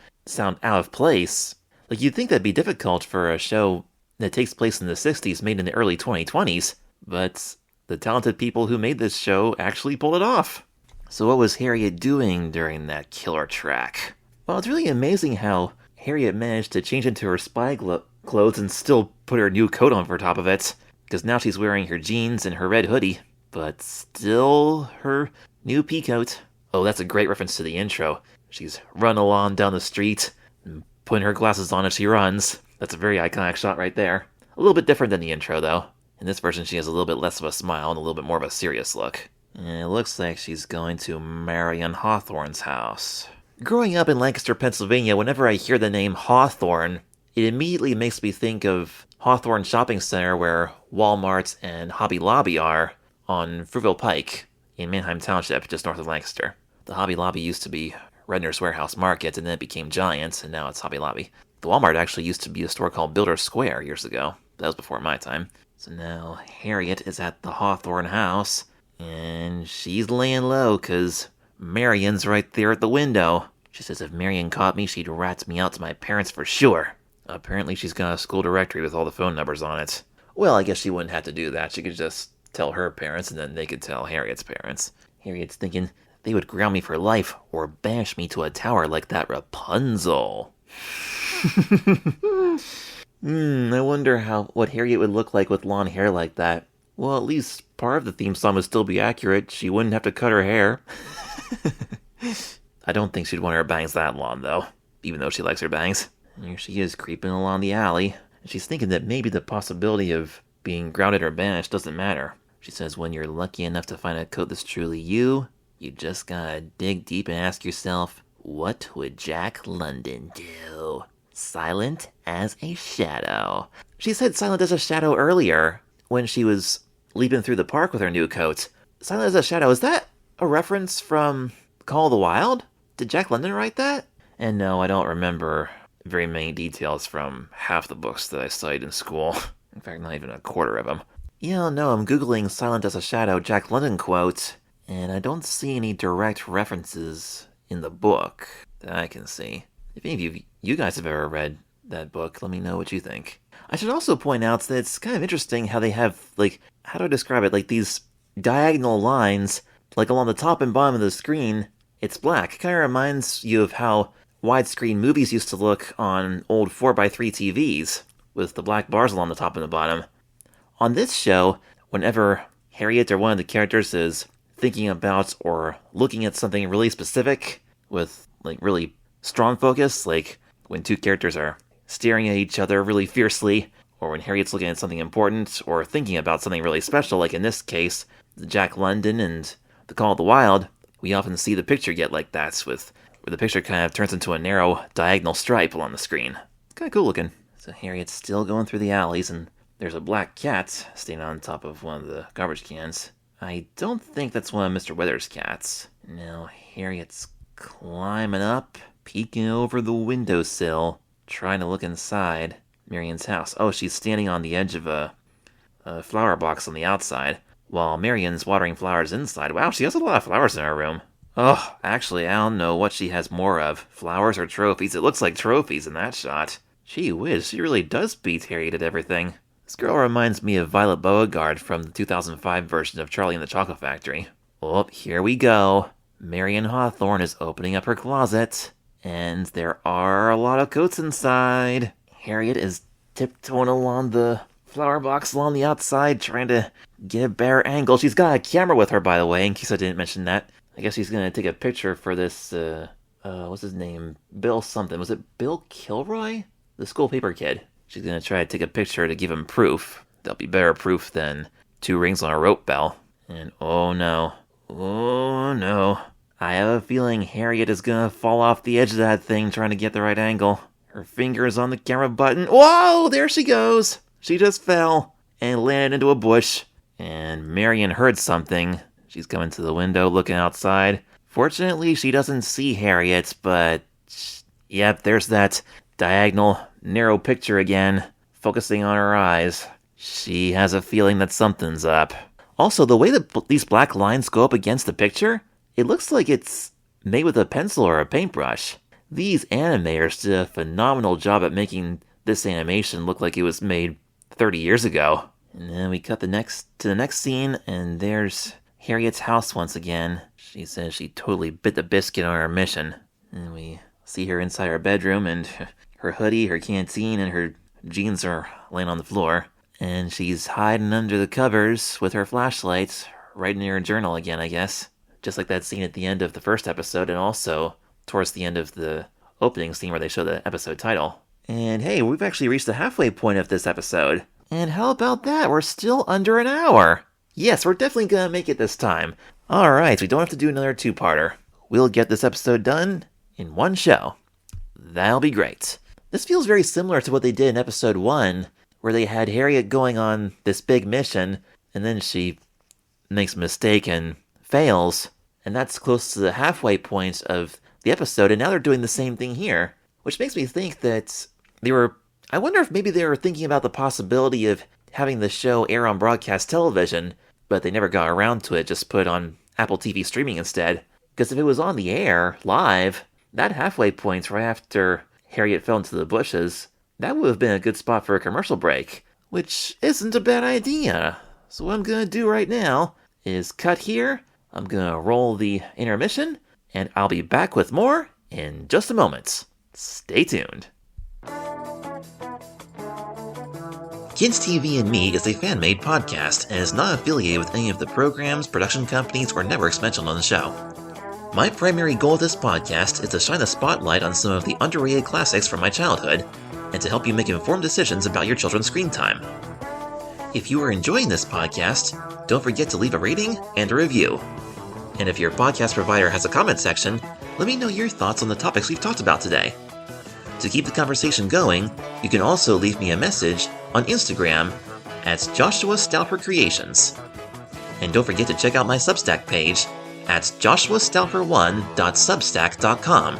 out of place. Like, you'd think that'd be difficult for a show that takes place in the 60s made in the early 2020s, but the talented people who made this show actually pulled it off. So what was Harriet doing during that killer track? Well, it's really amazing how Harriet managed to change into her spy clothes and still put her new coat on for top of it, because now she's wearing her jeans and her red hoodie, but still her new pea coat. Oh, that's a great reference to the intro. She's running along down the street putting her glasses on as she runs. That's a very iconic shot right there. A little bit different than the intro, though. In this version, she has a little bit less of a smile and a little bit more of a serious look. And it looks like she's going to Marion Hawthorne's house. Growing up in Lancaster, Pennsylvania, whenever I hear the name Hawthorne, it immediately makes me think of Hawthorne Shopping Center, where Walmart and Hobby Lobby are, on Fruitville Pike in Manheim Township, just north of Lancaster. The Hobby Lobby used to be Redner's Warehouse Market, and then it became Giant, and now it's Hobby Lobby. The Walmart actually used to be a store called Builder Square years ago. That was before my time. So now Harriet is at the Hawthorne house, and she's laying low because Marion's right there at the window. She says if Marion caught me, she'd rat me out to my parents for sure. Apparently she's got a school directory with all the phone numbers on it. Well, I guess she wouldn't have to do that. She could just tell her parents, and then they could tell Harriet's parents. Harriet's thinking they would ground me for life or bash me to a tower like that Rapunzel. I wonder what Harriet would look like with long hair like that. Well, at least part of the theme song would still be accurate. She wouldn't have to cut her hair. I don't think she'd want her bangs that long, though, even though she likes her bangs. And here she is creeping along the alley. And she's thinking that maybe the possibility of being grounded or banished doesn't matter. She says when you're lucky enough to find a coat that's truly you just gotta dig deep and ask yourself, what would Jack London do? Silent as a shadow. She said silent as a shadow earlier when she was leaping through the park with her new coat. Silent as a shadow, is that a reference from Call of the Wild? Did Jack London write that? And no, I don't remember very many details from half the books that I studied in school. In fact, not even a quarter of them. Yeah, no, I'm Googling Silent as a Shadow Jack London quote, and I don't see any direct references in the book that I can see. If any of you guys have ever read that book, let me know what you think. I should also point out that it's kind of interesting how they have, how do I describe it? These diagonal lines, along the top and bottom of the screen, it's black. It kind of reminds you of how widescreen movies used to look on old 4x3 TVs, with the black bars along the top and the bottom. On this show, whenever Harriet or one of the characters is thinking about or looking at something really specific with really strong focus, like when two characters are staring at each other really fiercely, or when Harriet's looking at something important or thinking about something really special, like in this case, the Jack London and the Call of the Wild, we often see the picture get like that, where the picture kind of turns into a narrow diagonal stripe along the screen. It's kind of cool looking. So Harriet's still going through the alleys, and there's a black cat staying on top of one of the garbage cans. I don't think that's one of Mr. Weathers' cats. Now Harriet's climbing up, peeking over the windowsill, trying to look inside Marion's house. Oh, she's standing on the edge of a flower box on the outside, while Marion's watering flowers inside. Wow, she has a lot of flowers in her room. Oh, actually, I don't know what she has more of, flowers or trophies. It looks like trophies in that shot. Gee whiz, she really does beat Harriet at everything. This girl reminds me of Violet Beauregard from the 2005 version of Charlie and the Chocolate Factory. Oh, here we go. Marion Hawthorne is opening up her closet, and there are a lot of coats inside. Harriet is tiptoeing along the flower box along the outside, trying to get a better angle. She's got a camera with her, by the way, in case I didn't mention that. I guess she's gonna take a picture for this, what's his name? Bill something. Was it Bill Kilroy? The school paper kid. She's gonna try to take a picture to give him proof. There'll be better proof than 2 rings on a rope bell. And oh no. I have a feeling Harriet is gonna fall off the edge of that thing trying to get the right angle. Her finger is on the camera button. Whoa! There she goes! She just fell and landed into a bush. And Marion heard something. She's coming to the window looking outside. Fortunately, she doesn't see Harriet, but yep, there's that diagonal, narrow picture again, focusing on her eyes. She has a feeling that something's up. Also, the way that these black lines go up against the picture, it looks like it's made with a pencil or a paintbrush. These animators did a phenomenal job at making this animation look like it was made 30 years ago. And then we cut to the next scene, and there's Harriet's house once again. She says she totally bit the biscuit on her mission. And we see her inside her bedroom, and her hoodie, her canteen, and her jeans are laying on the floor. And she's hiding under the covers with her flashlight, writing in her journal again, I guess. Just like that scene at the end of the first episode, and also towards the end of the opening scene where they show the episode title. And hey, we've actually reached the halfway point of this episode. And how about that? We're still under an hour. Yes, we're definitely gonna make it this time. Alright, we don't have to do another two-parter. We'll get this episode done in one show. That'll be great. This feels very similar to what they did in episode 1, where they had Harriet going on this big mission, and then she makes a mistake and fails, and that's close to the halfway point of the episode, and now they're doing the same thing here, which makes me think that I wonder if maybe they were thinking about the possibility of having the show air on broadcast television, but they never got around to it, just put it on Apple TV streaming instead. Because if it was on the air, live, that halfway point right after Harriet fell into the bushes, that would have been a good spot for a commercial break, which isn't a bad idea. So what I'm going to do right now is cut here, I'm going to roll the intermission, and I'll be back with more in just a moment. Stay tuned. Kids TV and Me is a fan-made podcast and is not affiliated with any of the programs, production companies, or networks mentioned on the show. My primary goal of this podcast is to shine a spotlight on some of the underrated classics from my childhood, and to help you make informed decisions about your children's screen time. If you are enjoying this podcast, don't forget to leave a rating and a review. And if your podcast provider has a comment section, let me know your thoughts on the topics we've talked about today. To keep the conversation going, you can also leave me a message on Instagram at Joshua Stauffer Creations. And don't forget to check out my Substack page at joshuastauffer1.substack.com,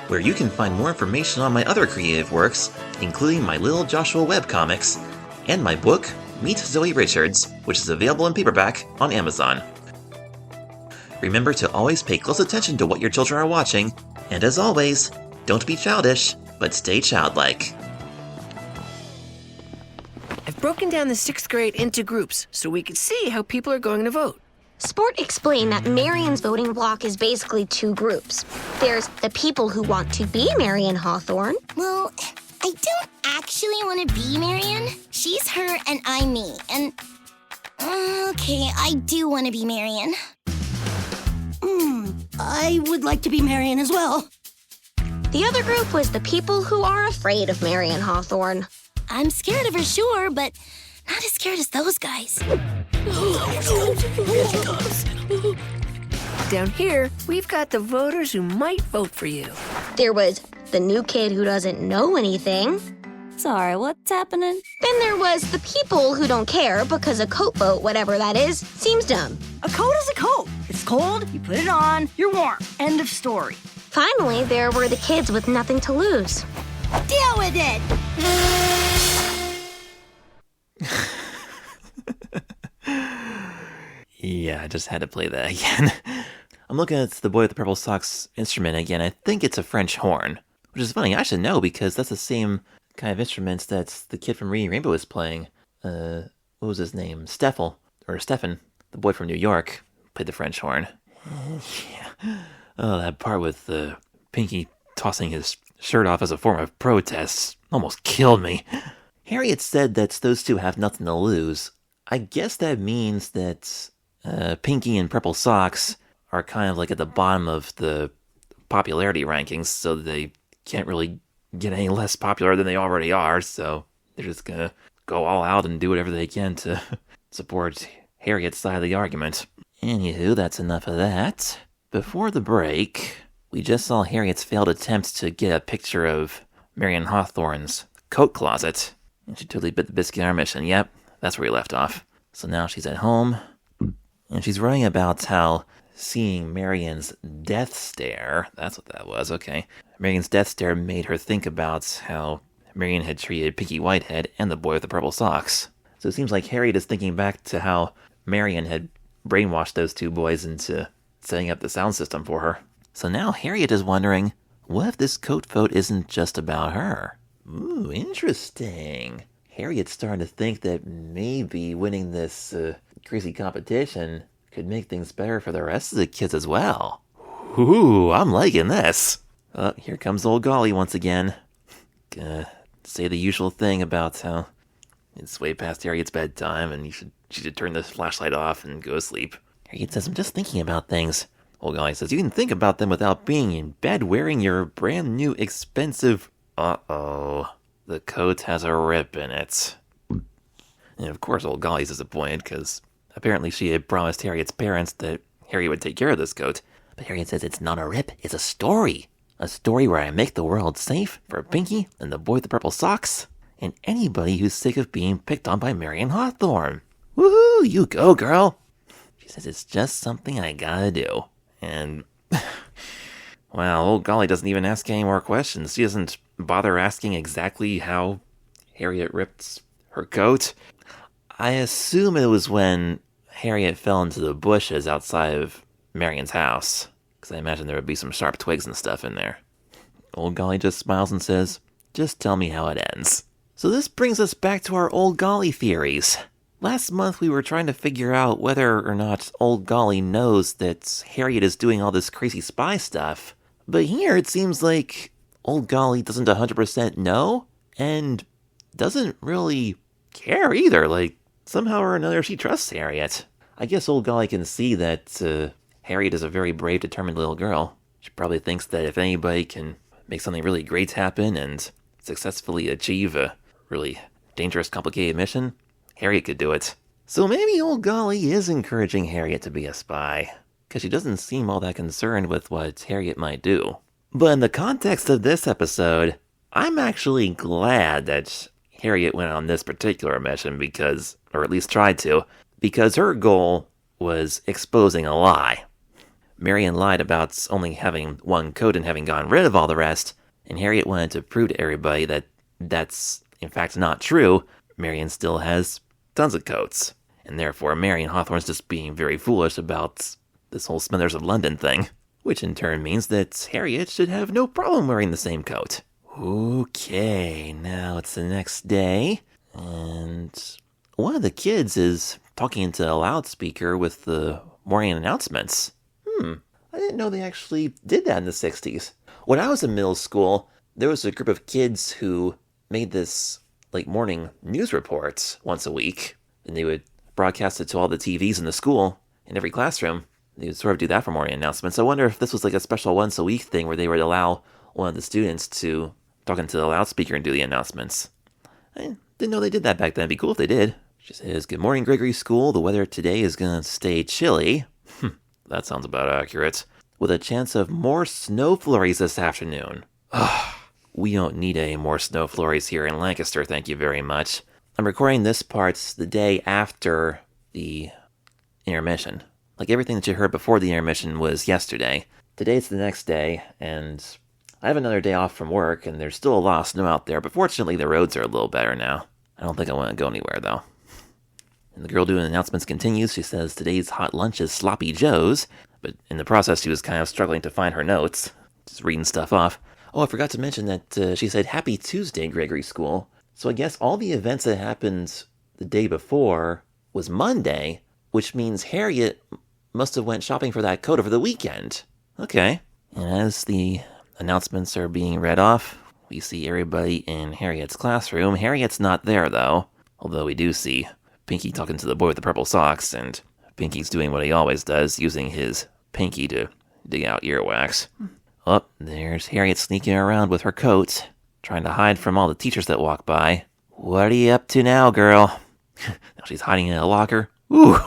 where you can find more information on my other creative works, including my Little Joshua webcomics, and my book, Meet Zoe Richards, which is available in paperback on Amazon. Remember to always pay close attention to what your children are watching, and as always, don't be childish, but stay childlike. I've broken down the 6th grade into groups so we can see how people are going to vote. Sport explained that Marion's voting block is basically 2 groups. There's the people who want to be Marion Hawthorne. Well, I don't actually want to be Marion. She's her and I'm me. And, okay, I do want to be Marion. I would like to be Marion as well. The other group was the people who are afraid of Marion Hawthorne. I'm scared of her, sure, but not as scared as those guys. Down here, we've got the voters who might vote for you. There was the new kid who doesn't know anything. Sorry, what's happening? Then there was the people who don't care because a coat vote, whatever that is, seems dumb. A coat is a coat. It's cold, you put it on, you're warm. End of story. Finally, there were the kids with nothing to lose. Deal with it! Yeah, I just had to play that again. I'm looking at the boy with the purple socks instrument again. I think it's a French horn, which is funny. I should know because that's the same kind of instruments that the kid from Reading Rainbow is playing. What was his name? Stefan, the boy from New York, played the French horn. Yeah. Oh, that part with Pinky tossing his shirt off as a form of protest almost killed me. Harriet said that those two have nothing to lose. I guess that means that Pinky and Purple Socks are kind of like at the bottom of the popularity rankings, so they can't really get any less popular than they already are, so they're just gonna go all out and do whatever they can to support Harriet's side of the argument. Anywho, that's enough of that. Before the break, we just saw Harriet's failed attempt to get a picture of Marion Hawthorne's coat closet, and she totally bit the biscuit in our mission. Yep, that's where we left off. So now she's at home, and she's writing about how seeing Marion's death stare, that's what that was, okay. Marion's death stare made her think about how Marion had treated Pinky Whitehead and the boy with the purple socks. So it seems like Harriet is thinking back to how Marion had brainwashed those two boys into setting up the sound system for her. So now Harriet is wondering, what if this coat vote isn't just about her? Ooh, interesting. Harriet's starting to think that maybe winning this crazy competition could make things better for the rest of the kids as well. Ooh, I'm liking this. Here comes old Golly once again. Gonna say the usual thing about how it's way past Harriet's bedtime and she should turn the flashlight off and go to sleep. Harriet says, I'm just thinking about things. Old Golly says, you can think about them without being in bed wearing your brand new expensive... Uh-oh. The coat has a rip in it. And of course Old Golly's disappointed, because apparently she had promised Harriet's parents that Harriet would take care of this coat. But Harriet says it's not a rip, it's a story. A story where I make the world safe for Pinky and the boy with the purple socks, and anybody who's sick of being picked on by Marion Hawthorne. Woohoo, you go, girl. She says it's just something I gotta do. And, well, Old Golly doesn't even ask any more questions. She doesn't bother asking exactly how Harriet ripped her coat. I assume it was when Harriet fell into the bushes outside of Marion's house, because I imagine there would be some sharp twigs and stuff in there. Old Golly just smiles and says, just tell me how it ends. So this brings us back to our Old Golly theories. Last month we were trying to figure out whether or not Old Golly knows that Harriet is doing all this crazy spy stuff. But here it seems like Old Golly doesn't 100% know, and doesn't really care either. Like, somehow or another she trusts Harriet. I guess Old Golly can see that Harriet is a very brave, determined little girl. She probably thinks that if anybody can make something really great happen and successfully achieve a really dangerous, complicated mission, Harriet could do it. So maybe Old Golly is encouraging Harriet to be a spy, because she doesn't seem all that concerned with what Harriet might do. But in the context of this episode, I'm actually glad that Harriet went on this particular mission because, or at least tried to, because her goal was exposing a lie. Marion lied about only having one coat and having gotten rid of all the rest, and Harriet wanted to prove to everybody that that's in fact not true. Marion still has tons of coats, and therefore Marion Hawthorne's just being very foolish about this whole Smithers of London thing, which in turn means that Harriet should have no problem wearing the same coat. Okay, now it's the next day, and one of the kids is talking into a loudspeaker with the morning announcements. I didn't know they actually did that in the 60s. When I was in middle school, there was a group of kids who made this, like, morning news reports once a week, and they would broadcast it to all the TVs in the school, in every classroom. They would sort of do that for morning announcements. I wonder if this was like a special once a week thing where they would allow one of the students to talk into the loudspeaker and do the announcements. I didn't know they did that back then. It'd be cool if they did. She says, good morning, Gregory School. The weather today is going to stay chilly. That sounds about accurate. With a chance of more snow flurries this afternoon. We don't need any more snow flurries here in Lancaster, thank you very much. I'm recording this part the day after the intermission. Like, everything that you heard before the intermission was yesterday. Today's the next day, and I have another day off from work, and there's still a lot of snow out there, but fortunately the roads are a little better now. I don't think I want to go anywhere, though. And the girl doing announcements continues. She says today's hot lunch is Sloppy Joe's, but in the process she was kind of struggling to find her notes, just reading stuff off. Oh, I forgot to mention that she said Happy Tuesday, Gregory School. So I guess all the events that happened the day before was Monday, which means Harriet must have went shopping for that coat over the weekend. Okay. And as the announcements are being read off, we see everybody in Harriet's classroom. Harriet's not there, though, although we do see Pinky talking to the boy with the purple socks, and Pinky's doing what he always does, using his pinky to dig out earwax. Oh, there's Harriet sneaking around with her coat, trying to hide from all the teachers that walk by. What are you up to now, girl? Now she's hiding in a locker. Ooh,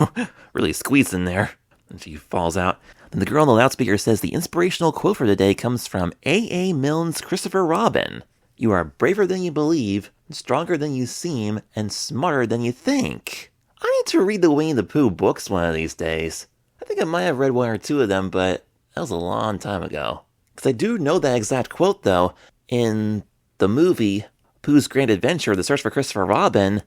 really squeezed in there. And she falls out. Then the girl on the loudspeaker says the inspirational quote for the day comes from A.A. Milne's Christopher Robin. You are braver than you believe, stronger than you seem, and smarter than you think. I need to read the Winnie the Pooh books one of these days. I think I might have read one or two of them, but that was a long time ago. Because I do know that exact quote, though. In the movie Pooh's Grand Adventure, The Search for Christopher Robin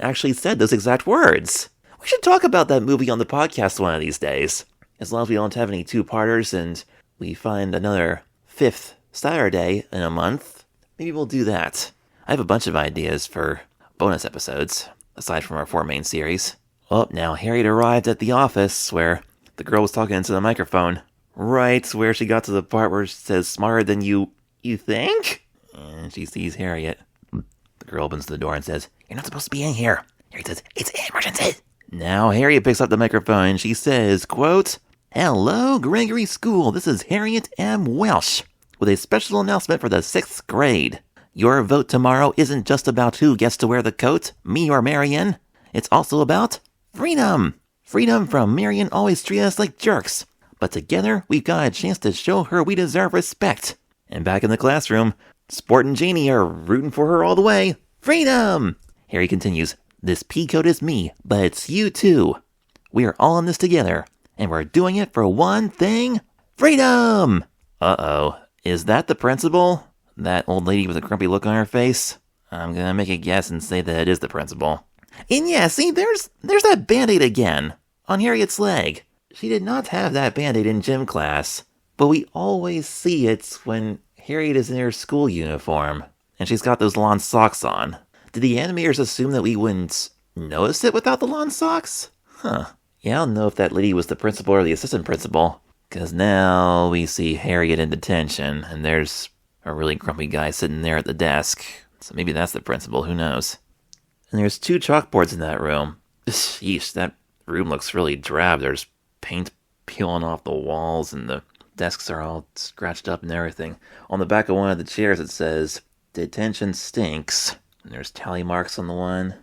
actually said those exact words. We should talk about that movie on the podcast one of these days. As long as we don't have any two-parters and we find another 5th Saturday in a month, maybe we'll do that. I have a bunch of ideas for bonus episodes, aside from our 4 main series. Oh, now Harriet arrived at the office where the girl was talking into the microphone. Right where she got to the part where she says, smarter than you think? And she sees Harriet. The girl opens the door and says, you're not supposed to be in here. Harriet says, it's an emergency. Now Harriet picks up the microphone and she says, quote, Hello, Gregory School. This is Harriet M. Welsh with a special announcement for the 6th grade. Your vote tomorrow isn't just about who gets to wear the coat, me or Marion. It's also about freedom. Freedom from Marion always treating us like jerks. But together, we've got a chance to show her we deserve respect. And back in the classroom, Sport and Janie are rooting for her all the way. Freedom! Harry continues, this pea coat is me, but it's you too. We are all in this together, and we're doing it for one thing, freedom! Uh-oh, is that the principal? That old lady with a grumpy look on her face? I'm gonna make a guess and say that it is the principal. And yeah, see, there's that Band-Aid again, on Harriet's leg. She did not have that Band-Aid in gym class, but we always see it when Harriet is in her school uniform, and she's got those lawn socks on. Did the animators assume that we wouldn't notice it without the lawn socks? Huh. Yeah, I don't know if that lady was the principal or the assistant principal, because now we see Harriet in detention, and there's a really grumpy guy sitting there at the desk. So maybe that's the principal, who knows? And there's 2 chalkboards in that room. Yeesh, that room looks really drab. There's paint peeling off the walls, and the desks are all scratched up and everything. On the back of one of the chairs it says, detention stinks. And there's tally marks on the one.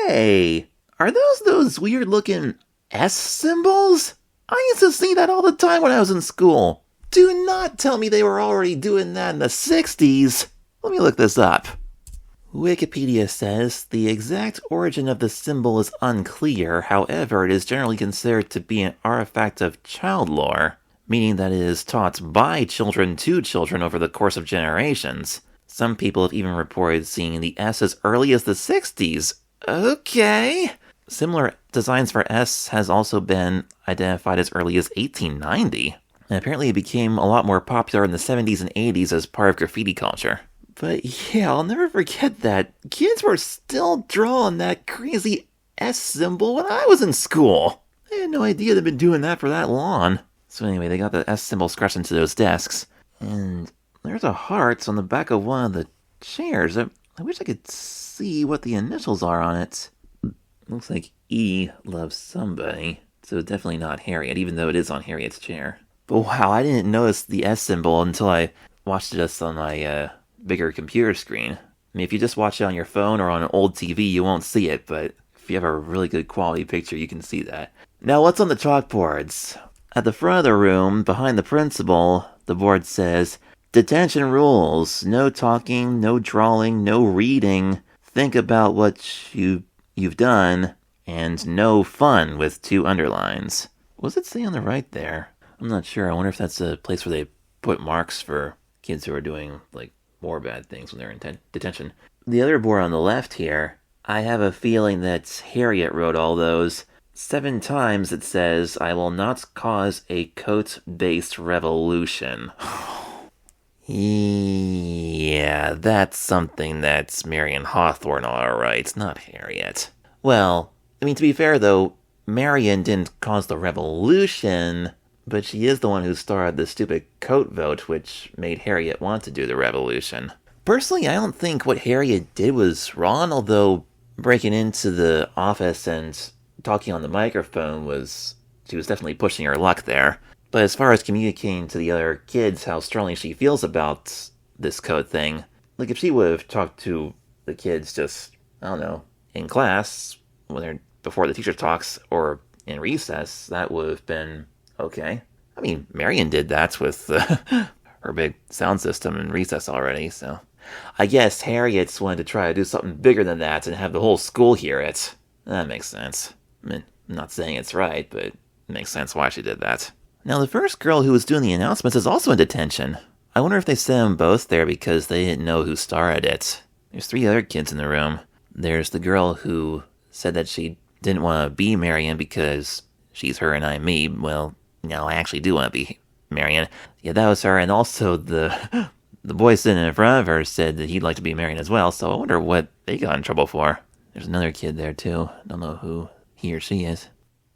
Hey! Are those weird looking S symbols? I used to see that all the time when I was in school. Do not tell me they were already doing that in the 60s. Let me look this up. Wikipedia says the exact origin of the symbol is unclear. However, it is generally considered to be an artifact of child lore, meaning that it is taught by children to children over the course of generations. Some people have even reported seeing the S as early as the 60s. Okay. Similar designs for S has also been identified as early as 1890. And apparently it became a lot more popular in the 70s and 80s as part of graffiti culture. But yeah, I'll never forget that. Kids were still drawing that crazy S symbol when I was in school. I had no idea they'd been doing that for that long. So anyway, they got the S symbol scratched into those desks. And there's a heart on the back of one of the chairs. I wish I could see what the initials are on it. Looks like E loves somebody. So definitely not Harriet, even though it is on Harriet's chair. But wow, I didn't notice the S symbol until I watched it just on my bigger computer screen. I mean, if you just watch it on your phone or on an old TV, you won't see it, but if you have a really good quality picture, you can see that. Now, what's on the chalkboards? At the front of the room, behind the principal, the board says, detention rules. No talking, no drawing, no reading. Think about what you've done, and no fun with 2 underlines. What does it say on the right there? I'm not sure. I wonder if that's a place where they put marks for kids who are doing, like, more bad things when they're in detention. The other board on the left here, I have a feeling that Harriet wrote all those. 7 times it says, I will not cause a coat-based revolution. Yeah, that's something that's Marion Hawthorne alright, not Harriet. Well, I mean, to be fair though, Marion didn't cause the revolution, but she is the one who started the stupid coat vote, which made Harriet want to do the revolution. Personally, I don't think what Harriet did was wrong, although breaking into the office and talking on the microphone she was definitely pushing her luck there. But as far as communicating to the other kids how strongly she feels about this coat thing, like if she would have talked to the kids just, I don't know, in class, before the teacher talks, or in recess, that would have been okay. I mean, Marion did that with her big sound system in recess already, so I guess Harriet's wanted to try to do something bigger than that and have the whole school hear it. That makes sense. I mean, I'm not saying it's right, but it makes sense why she did that. Now, the first girl who was doing the announcements is also in detention. I wonder if they sent them both there because they didn't know who started it. There's 3 other kids in the room. There's the girl who said that she didn't want to be Marion because she's her and I'm me. Well, no, I actually do want to be Marion. Yeah, that was her. And also the boy sitting in front of her said that he'd like to be Marion as well, so I wonder what they got in trouble for. There's another kid there too. Don't know who he or she is.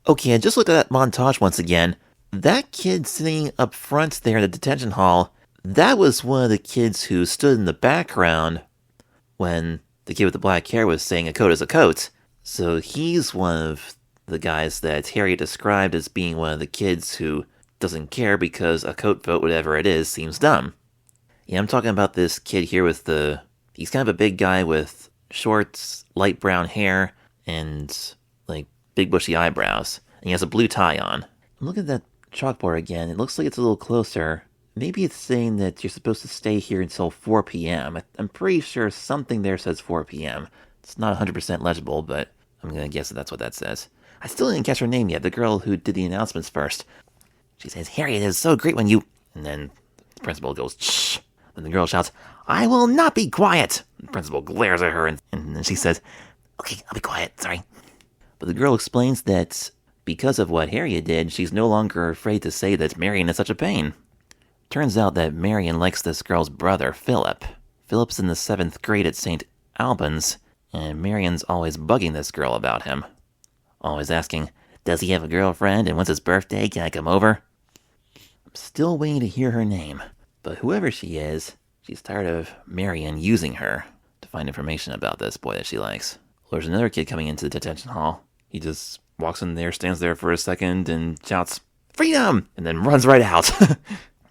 Okay, I just looked at that montage once again. That kid sitting up front there in the detention hall, that was one of the kids who stood in the background when the kid with the black hair was saying a coat is a coat. So he's one of the guys that Harriet described as being one of the kids who doesn't care because a coat vote, whatever it is, seems dumb. Yeah, I'm talking about this kid here with he's kind of a big guy with short, light brown hair and, like, big bushy eyebrows. And he has a blue tie on. I'm looking at that chalkboard again. It looks like it's a little closer. Maybe it's saying that you're supposed to stay here until 4 p.m. I'm pretty sure something there says 4 p.m. It's not 100% legible, but I'm going to guess that that's what that says. I still didn't catch her name yet, the girl who did the announcements first. She says, "Harriet, it is so great when you..." And then the principal goes, "Shh." And the girl shouts, "I will not be quiet." The principal glares at her, and then she says, "Okay, I'll be quiet, sorry." But the girl explains that because of what Harriet did, she's no longer afraid to say that Marion is such a pain. Turns out that Marion likes this girl's brother, Philip. Philip's in the 7th grade at St. Albans, and Marion's always bugging this girl about him. Always asking, "Does he have a girlfriend, and when's his birthday? Can I come over?" I'm still waiting to hear her name, but whoever she is, she's tired of Marion using her to find information about this boy that she likes. There's another kid coming into the detention hall. He just walks in there, stands there for a second, and shouts, "Freedom!" and then runs right out.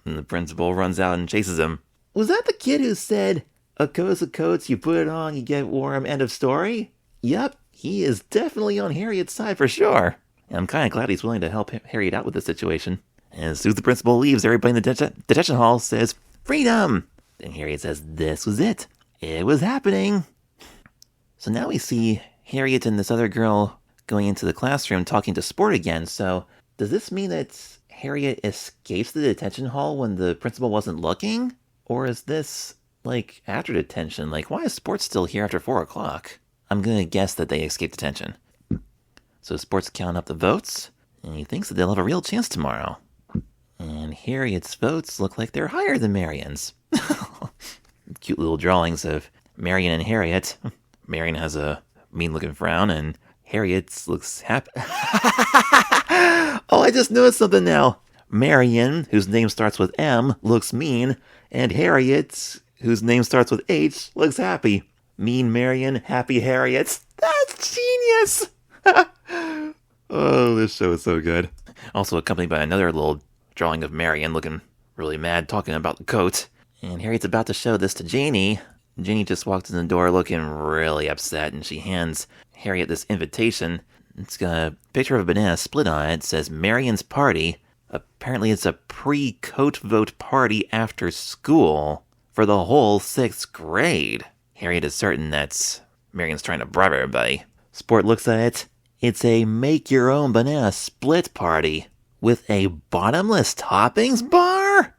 And the principal runs out and chases him. Was that the kid who said, "A coat's a coat, you put it on, you get warm, end of story"? Yep, he is definitely on Harriet's side for sure. And I'm kind of glad he's willing to help Harriet out with this situation. And as soon as the principal leaves, everybody in the detention hall says, "Freedom!" And Harriet says, "This was it. It was happening." So now we see Harriet and this other girl going into the classroom talking to Sport again. So does this mean that Harriet escapes the detention hall when the principal wasn't looking? Or is this, like, after detention? Like, why is Sport still here after 4 o'clock? I'm going to guess that they escaped detention. So Sport's counting up the votes, and he thinks that they'll have a real chance tomorrow. And Harriet's votes look like they're higher than Marion's. Cute little drawings of Marion and Harriet. Marion has a mean-looking frown, and Harriet's looks happy. Oh, I just noticed something now. Marion, whose name starts with M, looks mean, and Harriet, whose name starts with H, looks happy. Mean Marion, happy Harriet. That's genius! Oh, this show is so good. Also accompanied by another little drawing of Marion looking really mad, talking about the coat. And Harriet's about to show this to Janie. Janie just walked in the door looking really upset, and she hands Harriet this invitation. It's got a picture of a banana split on it. It says Marion's party. Apparently it's a pre-coat vote party after school for the whole 6th grade. Harriet is certain that Marion's trying to bribe everybody. Sport looks at it. It's a make-your-own banana split party with a bottomless toppings bar?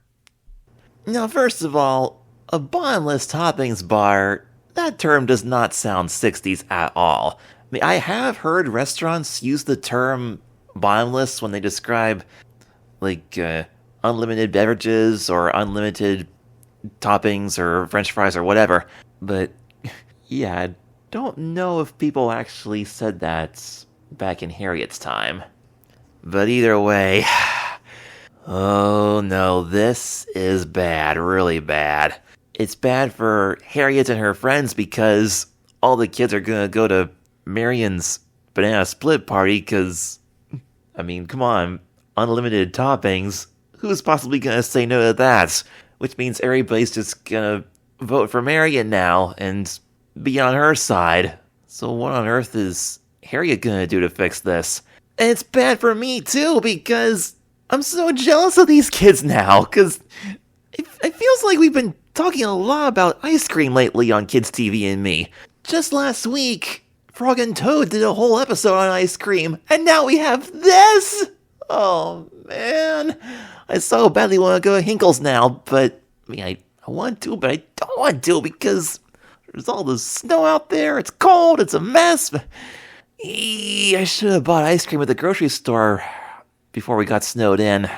Now, first of all, a bottomless toppings bar, that term does not sound 60s at all. I mean, I have heard restaurants use the term bottomless when they describe, like, unlimited beverages or unlimited toppings or french fries or whatever. But, yeah, I don't know if people actually said that back in Harriet's time. But either way, oh no, this is bad, really bad. It's bad for Harriet and her friends because all the kids are gonna go to Marion's banana split party because, I mean, come on, unlimited toppings, who's possibly gonna say no to that? Which means everybody's just gonna vote for Marion now and be on her side. So what on earth is Harriet gonna do to fix this? And it's bad for me too because I'm so jealous of these kids now because it feels like we've been talking a lot about ice cream lately on Kids TV and Me. Just last week, Frog and Toad did a whole episode on ice cream, and now we have this! Oh, man. I so badly want to go to Hinkle's now, but, I mean, I want to, but I don't want to because there's all the snow out there, it's cold, it's a mess. I should have bought ice cream at the grocery store before we got snowed in. I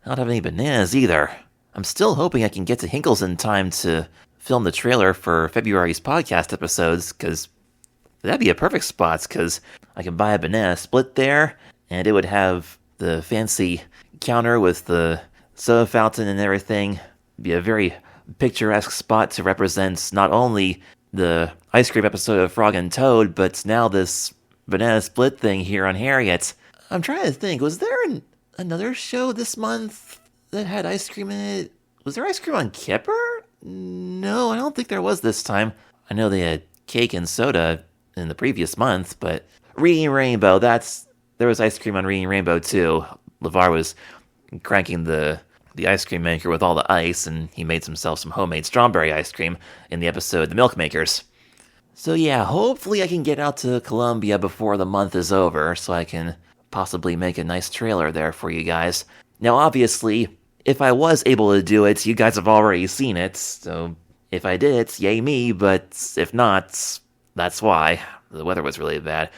don't have any bananas either. I'm still hoping I can get to Hinkle's in time to film the trailer for February's podcast episodes, because that'd be a perfect spot, because I can buy a banana split there, and it would have the fancy counter with the soda fountain and everything. It'd be a very picturesque spot to represent not only the ice cream episode of Frog and Toad, but now this banana split thing here on Harriet. I'm trying to think, was there another show this month that had ice cream in it? Was there ice cream on Kipper? No, I don't think there was this time. I know they had cake and soda in the previous month, but Reading Rainbow, there was ice cream on Reading Rainbow too. LeVar was cranking the ice cream maker with all the ice, and he made himself some homemade strawberry ice cream in the episode The Milk Makers. So yeah, hopefully I can get out to Columbia before the month is over, so I can possibly make a nice trailer there for you guys. Now obviously, if I was able to do it, you guys have already seen it, so if I did it, yay me, but if not, that's why. The weather was really bad.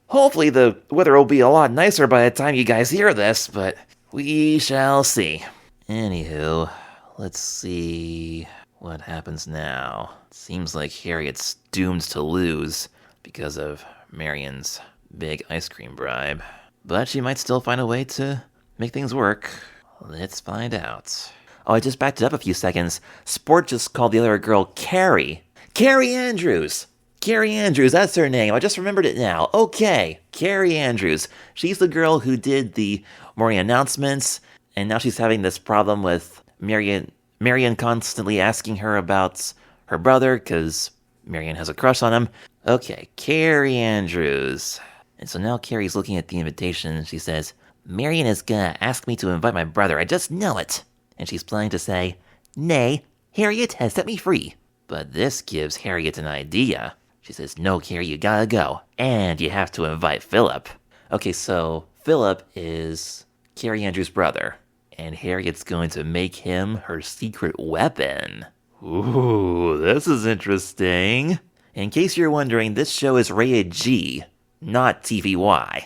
Hopefully the weather will be a lot nicer by the time you guys hear this, but we shall see. Anywho, let's see what happens now. Seems like Harriet's doomed to lose because of Marion's big ice cream bribe. But she might still find a way to make things work. Let's find out. Oh, I just backed it up a few seconds. Sport just called the other girl Carrie. Carrie Andrews! Carrie Andrews, that's her name. I just remembered it now. Okay, Carrie Andrews. She's the girl who did the morning announcements, and now she's having this problem with Marion constantly asking her about her brother, because Marion has a crush on him. Okay, Carrie Andrews. And so now Carrie's looking at the invitation, and she says, Marion is gonna ask me to invite my brother, I just know it. And she's planning to say, nay, Harriet has set me free. But this gives Harriet an idea. She says, no, Carrie, you gotta go. And you have to invite Philip. Okay, so Philip is Carrie Andrews' brother. And Harriet's going to make him her secret weapon. Ooh, this is interesting. In case you're wondering, this show is rated G, not TVY.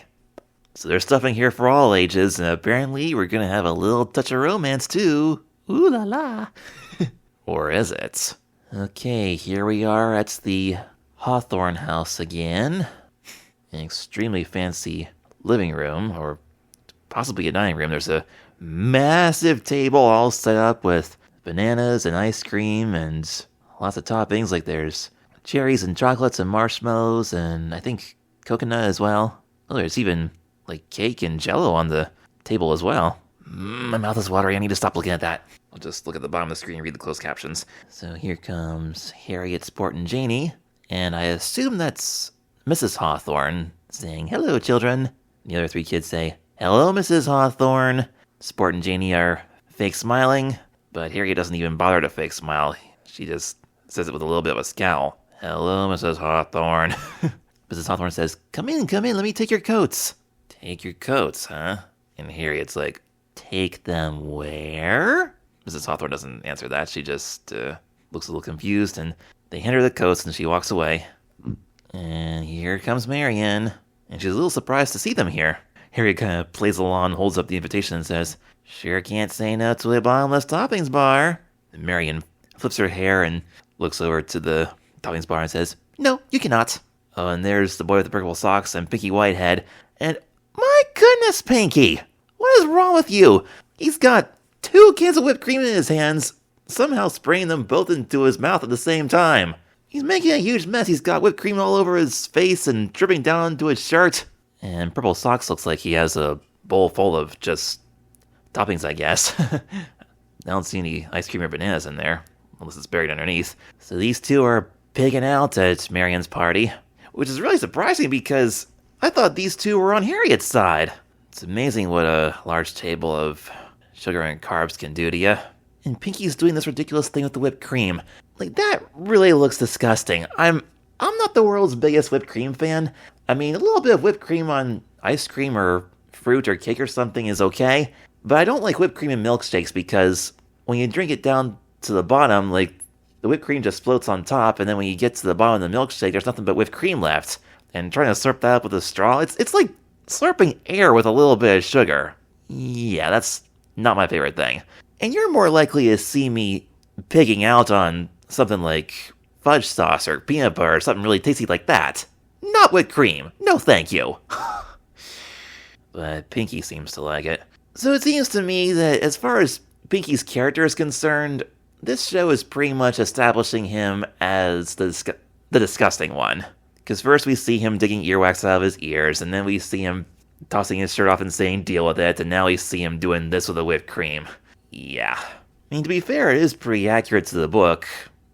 So there's stuff in here for all ages, and apparently we're gonna have a little touch of romance too. Ooh la la. Or is it? Okay, here we are at the Hawthorne house again. An extremely fancy living room, or possibly a dining room. There's a massive table all set up with bananas and ice cream and lots of toppings. Like there's cherries and chocolates and marshmallows and I think coconut as well. Oh, there's even like cake and jello on the table as well. My mouth is watering. I need to stop looking at that. I'll just look at the bottom of the screen and read the closed captions. So here comes Harriet, Sport, and Janie. And I assume that's Mrs. Hawthorne saying, hello, children. The other three kids say, hello, Mrs. Hawthorne. Sport and Janie are fake smiling, but Harriet doesn't even bother to fake smile. She just says it with a little bit of a scowl. Hello, Mrs. Hawthorne. Mrs. Hawthorne says, come in, let me take your coats. Take your coats, huh? And Harriet's like, take them where? Mrs. Hawthorne doesn't answer that. She just looks a little confused, and they hand her the coats, and she walks away. And here comes Marion, and she's a little surprised to see them here. Harriet kind of plays along, holds up the invitation, and says, sure can't say no to a bottomless toppings bar. And Marion flips her hair and looks over to the toppings bar and says, no, you cannot. Oh, and there's the boy with the purple socks and Pinky Whitehead. And my goodness, Pinky! What is wrong with you? He's got 2 cans of whipped cream in his hands, somehow spraying them both into his mouth at the same time. He's making a huge mess. He's got whipped cream all over his face and dripping down into his shirt. And Purple Socks looks like he has a bowl full of just toppings, I guess. I don't see any ice cream or bananas in there, unless it's buried underneath. So these two are pigging out at Marion's party, which is really surprising because I thought these two were on Harriet's side. It's amazing what a large table of sugar and carbs can do to you. And Pinky's doing this ridiculous thing with the whipped cream. Like, that really looks disgusting. I'm not the world's biggest whipped cream fan. I mean, a little bit of whipped cream on ice cream or fruit or cake or something is okay. But I don't like whipped cream in milkshakes because when you drink it down to the bottom, like, the whipped cream just floats on top, and then when you get to the bottom of the milkshake, there's nothing but whipped cream left. And trying to slurp that up with a straw, it's like slurping air with a little bit of sugar. Yeah, that's not my favorite thing. And you're more likely to see me pigging out on something like fudge sauce or peanut butter or something really tasty like that. Not whipped cream. No thank you. But Pinky seems to like it. So it seems to me that as far as Pinky's character is concerned, this show is pretty much establishing him as the disgusting one. Because first we see him digging earwax out of his ears, and then we see him tossing his shirt off and saying deal with it, and now we see him doing this with a whipped cream. Yeah. I mean, to be fair, it is pretty accurate to the book.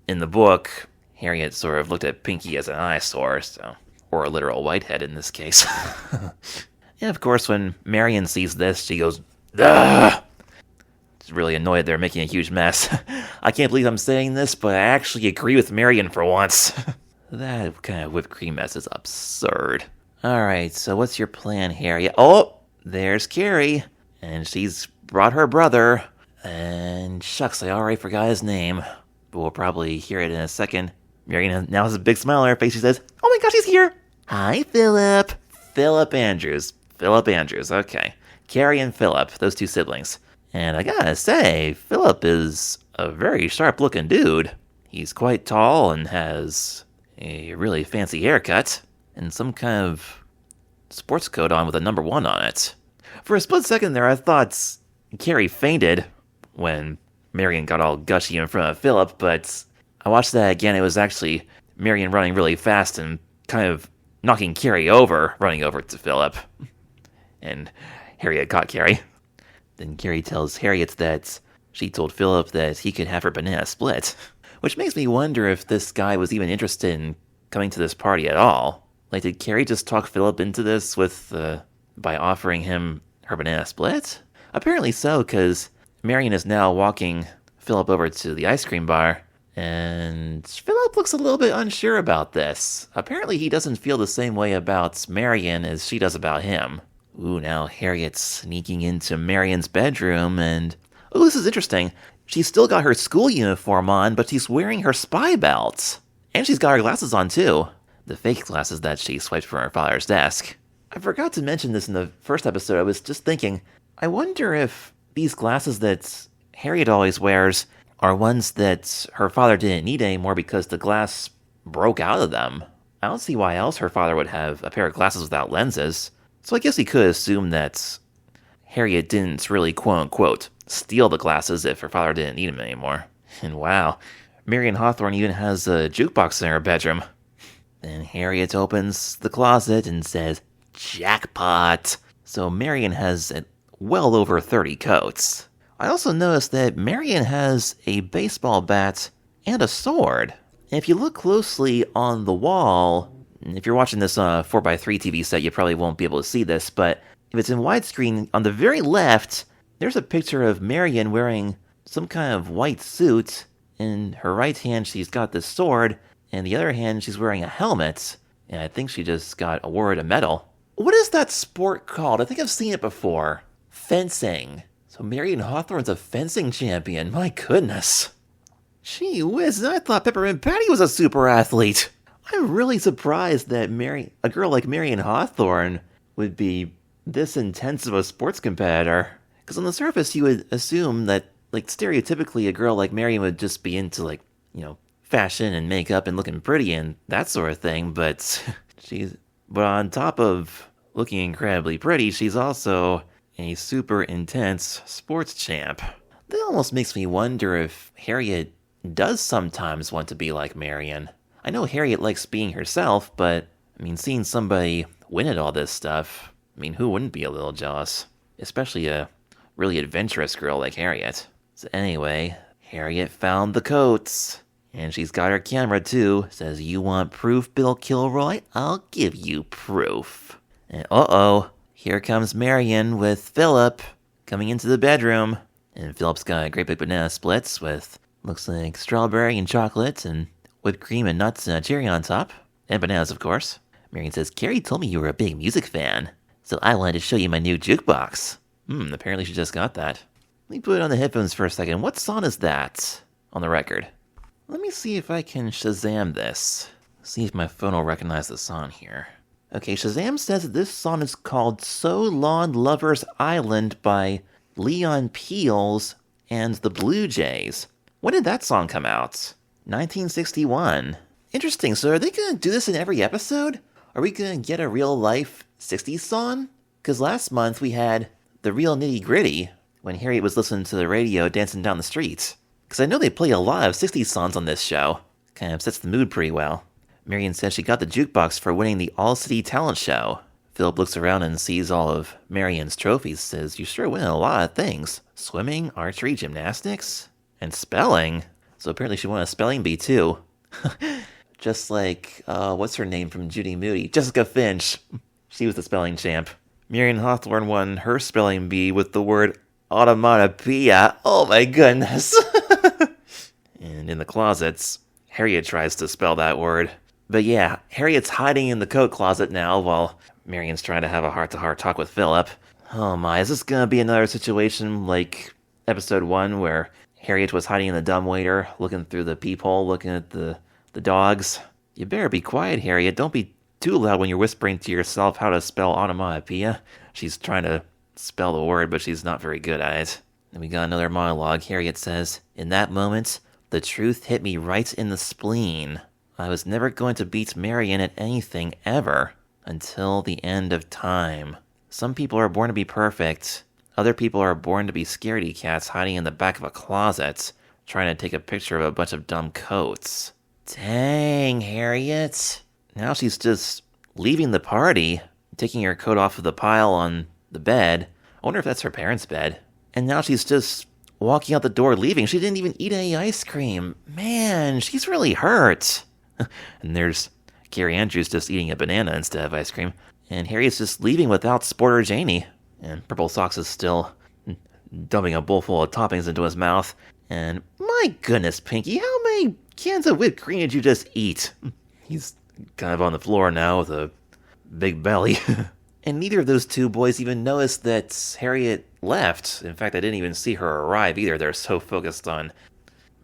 In the book, Harriet sort of looked at Pinky as an eyesore, or a literal whitehead in this case. And of course, when Marion sees this, she goes, ugh! She's really annoyed they're making a huge mess. I can't believe I'm saying this, but I actually agree with Marion for once. That kind of whipped cream mess is absurd. Alright, so what's your plan, Harriet? Oh, there's Carrie. And she's brought her brother. And shucks, I already forgot his name. But we'll probably hear it in a second. Marion now has a big smile on her face. She says, oh my gosh, he's here! Hi, Philip. Philip Andrews. Philip Andrews, okay. Carrie and Philip, those two siblings. And I gotta say, Philip is a very sharp-looking dude. He's quite tall and has a really fancy haircut and some kind of sports coat on with a number 1 on it. For a split second there, I thought Carrie fainted when Marion got all gushy in front of Philip, but I watched that again. It was actually Marion running really fast and kind of knocking Carrie over, running over to Philip. And Harriet caught Carrie. Then Carrie tells Harriet that she told Philip that he could have her banana split. Which makes me wonder if this guy was even interested in coming to this party at all. Like, did Carrie just talk Philip into this by offering him her banana split? Apparently so, because Marion is now walking Philip over to the ice cream bar, and Philip looks a little bit unsure about this. Apparently he doesn't feel the same way about Marion as she does about him. Ooh, now Harriet's sneaking into Marion's bedroom, and ooh, this is interesting. She's still got her school uniform on, but she's wearing her spy belt. And she's got her glasses on, too. The fake glasses that she swiped from her father's desk. I forgot to mention this in the first episode. I was just thinking, I wonder if these glasses that Harriet always wears are ones that her father didn't need anymore because the glass broke out of them. I don't see why else her father would have a pair of glasses without lenses. So I guess he could assume that Harriet didn't really, quote-unquote, steal the glasses if her father didn't need them anymore. And wow, Marion Hawthorne even has a jukebox in her bedroom. Then Harriet opens the closet and says, jackpot! So Marion has well over 30 coats. I also noticed that Marion has a baseball bat and a sword. And if you look closely on the wall, if you're watching this on a 4x3 TV set, you probably won't be able to see this, but if it's in widescreen, on the very left, there's a picture of Marion wearing some kind of white suit. In her right hand, she's got this sword, and the other hand, she's wearing a helmet, and I think she just got awarded a medal. What is that sport called? I think I've seen it before. Fencing. So Marion Hawthorne's a fencing champion. My goodness. Gee whiz, I thought Peppermint Patty was a super athlete. I'm really surprised that a girl like Marion Hawthorne would be this intense of a sports competitor. Because on the surface, you would assume that, like, stereotypically, a girl like Marion would just be into, like, fashion and makeup and looking pretty and that sort of thing. But but on top of looking incredibly pretty, she's also a super intense sports champ. That almost makes me wonder if Harriet does sometimes want to be like Marion. I know Harriet likes being herself, but, seeing somebody win at all this stuff, who wouldn't be a little jealous? Especially a really adventurous girl like Harriet. So anyway, Harriet found the coats. And she's got her camera, too. Says, you want proof, Bill Kilroy? I'll give you proof. And uh-oh, here comes Marion with Philip coming into the bedroom. And Philip's got a great big banana splits with, looks like strawberry and chocolate and whipped cream and nuts and a cherry on top. And bananas, of course. Marion says, Carrie told me you were a big music fan, so I wanted to show you my new jukebox. Apparently she just got that. Let me put it on the headphones for a second. What song is that on the record? Let me see if I can Shazam this. See if my phone will recognize the song here. Okay, Shazam says that this song is called So Long Lover's Island by Leon Peels and the Blue Jays. When did that song come out? 1961. Interesting, so are they going to do this in every episode? Are we going to get a real-life 60s song? Because last month we had The Real Nitty Gritty, when Harriet was listening to the radio dancing down the street. Because I know they play a lot of 60s songs on this show. Kind of sets the mood pretty well. Marion says she got the jukebox for winning the All-City Talent Show. Philip looks around and sees all of Marion's trophies, says, "You sure win a lot of things. Swimming, archery, gymnastics, and spelling." So apparently she won a spelling bee too. Just like, what's her name from Judy Moody? Jessica Finch. She was the spelling champ. Marion Hawthorne won her spelling bee with the word automatopoeia. Oh my goodness. And in the closets, Harriet tries to spell that word. But yeah, Harriet's hiding in the coat closet now while Marion's trying to have a heart-to-heart talk with Philip. Oh my, is this gonna be another situation like episode 1 where Harriet was hiding in the dumbwaiter, looking through the peephole, looking at the dogs? You better be quiet, Harriet. Don't be too loud when you're whispering to yourself how to spell onomatopoeia. She's trying to spell the word, but she's not very good at it. And we got another monologue. Harriet says, "In that moment, the truth hit me right in the spleen. I was never going to beat Marion at anything ever until the end of time. Some people are born to be perfect. Other people are born to be scaredy cats hiding in the back of a closet, trying to take a picture of a bunch of dumb coats." Dang, Harriet. Now she's just leaving the party, taking her coat off of the pile on the bed. I wonder if that's her parents' bed. And now she's just walking out the door, leaving. She didn't even eat any ice cream. Man, she's really hurt. And there's Carrie Andrews just eating a banana instead of ice cream. And Harriet's just leaving without Sporter Janie. And Purple Socks is still dumping a bowl full of toppings into his mouth. And my goodness, Pinky, how many cans of whipped cream did you just eat? He's kind of on the floor now with a big belly. And neither of those two boys even noticed that Harriet left. In fact, I didn't even see her arrive either. They're so focused on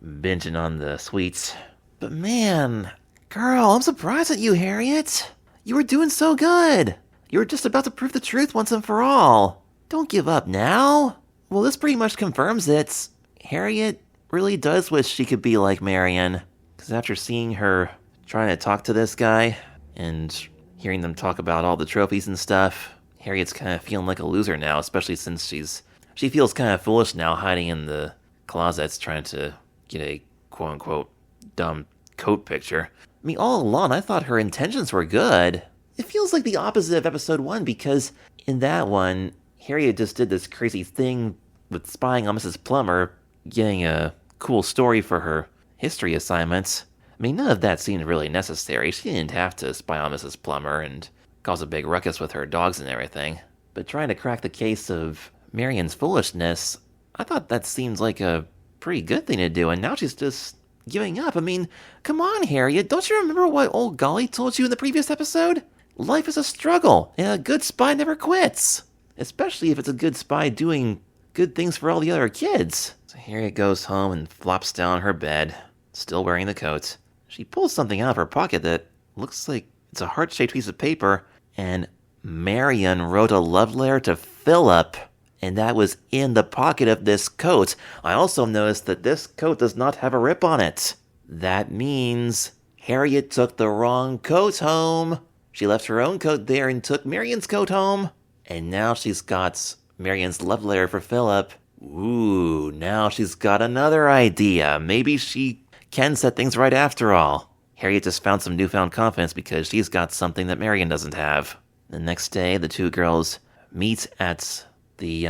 binging on the sweets. But man, girl, I'm surprised at you, Harriet. You were doing so good. You were just about to prove the truth once and for all. Don't give up now. Well, this pretty much confirms it. Harriet really does wish she could be like Marion. Because after seeing her trying to talk to this guy and hearing them talk about all the trophies and stuff, Harriet's kind of feeling like a loser now, especially since she feels kind of foolish now hiding in the closets trying to get a quote-unquote dumb coat picture. I mean, all along, I thought her intentions were good. It feels like the opposite of episode 1 because in that one, Harriet just did this crazy thing with spying on Mrs. Plummer, getting a cool story for her history assignments. I mean, none of that seemed really necessary. She didn't have to spy on Mrs. Plummer and cause a big ruckus with her dogs and everything. But trying to crack the case of Marion's foolishness, I thought that seemed like a pretty good thing to do, and now she's just giving up. I mean, come on, Harriet, don't you remember what old Golly told you in the previous episode? Life is a struggle, and a good spy never quits. Especially if it's a good spy doing good things for all the other kids. So Harriet goes home and flops down on her bed, still wearing the coat. She pulls something out of her pocket that looks like it's a heart-shaped piece of paper, and Marion wrote a love letter to Philip, and that was in the pocket of this coat. I also noticed that this coat does not have a rip on it. That means Harriet took the wrong coat home. She left her own coat there and took Marion's coat home. And now she's got Marion's love letter for Philip. Ooh, now she's got another idea. Maybe she can set things right after all. Harriet just found some newfound confidence because she's got something that Marion doesn't have. The next day, the two girls meet at the,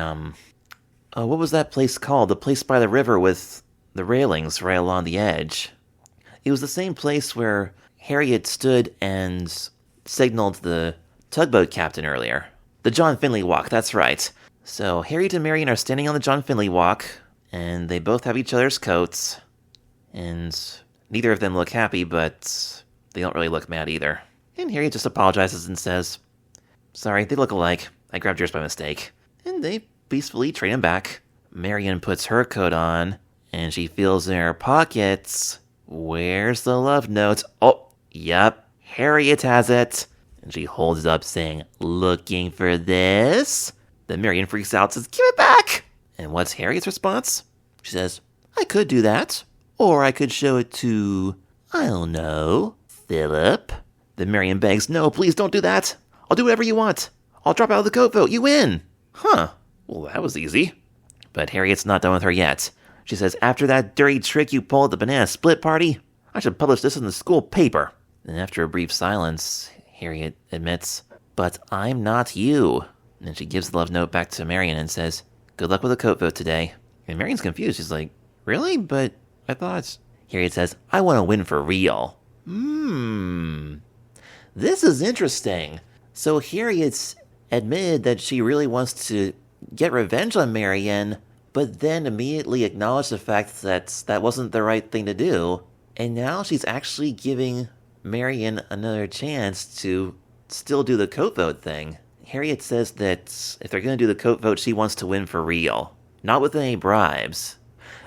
what was that place called? The place by the river with the railings right along the edge. It was the same place where Harriet stood and signaled the tugboat captain earlier. The John Finley Walk, that's right. So Harriet and Marion are standing on the John Finley Walk, and they both have each other's coats. And neither of them look happy, but they don't really look mad either. And Harriet just apologizes and says, "Sorry, they look alike. I grabbed yours by mistake." And they peacefully trade him back. Marion puts her coat on, and she feels in her pockets. Where's the love note? Oh, yep, Harriet has it. And she holds it up saying, "Looking for this?" Then Marion freaks out and says, "Give it back!" And what's Harriet's response? She says, "I could do that. Or I could show it to, I don't know, Philip." Then Marion begs, "No, please don't do that. I'll do whatever you want. I'll drop out of the coat vote. You win." Huh. Well, that was easy. But Harriet's not done with her yet. She says, "After that dirty trick you pulled at the banana split party, I should publish this in the school paper." And after a brief silence, Harriet admits, but I'm not you. And she gives the love note back to Marion and says, good luck with the coat vote today. And Marion's confused. She's like, really? But I thought... Harriet says, I want to win for real. This is interesting. So Harriet's admitted that she really wants to get revenge on Marion, but then immediately acknowledged the fact that that wasn't the right thing to do. And now she's actually giving Marion another chance to still do the coat vote thing. Harriet says that if they're going to do the coat vote, she wants to win for real, not with any bribes.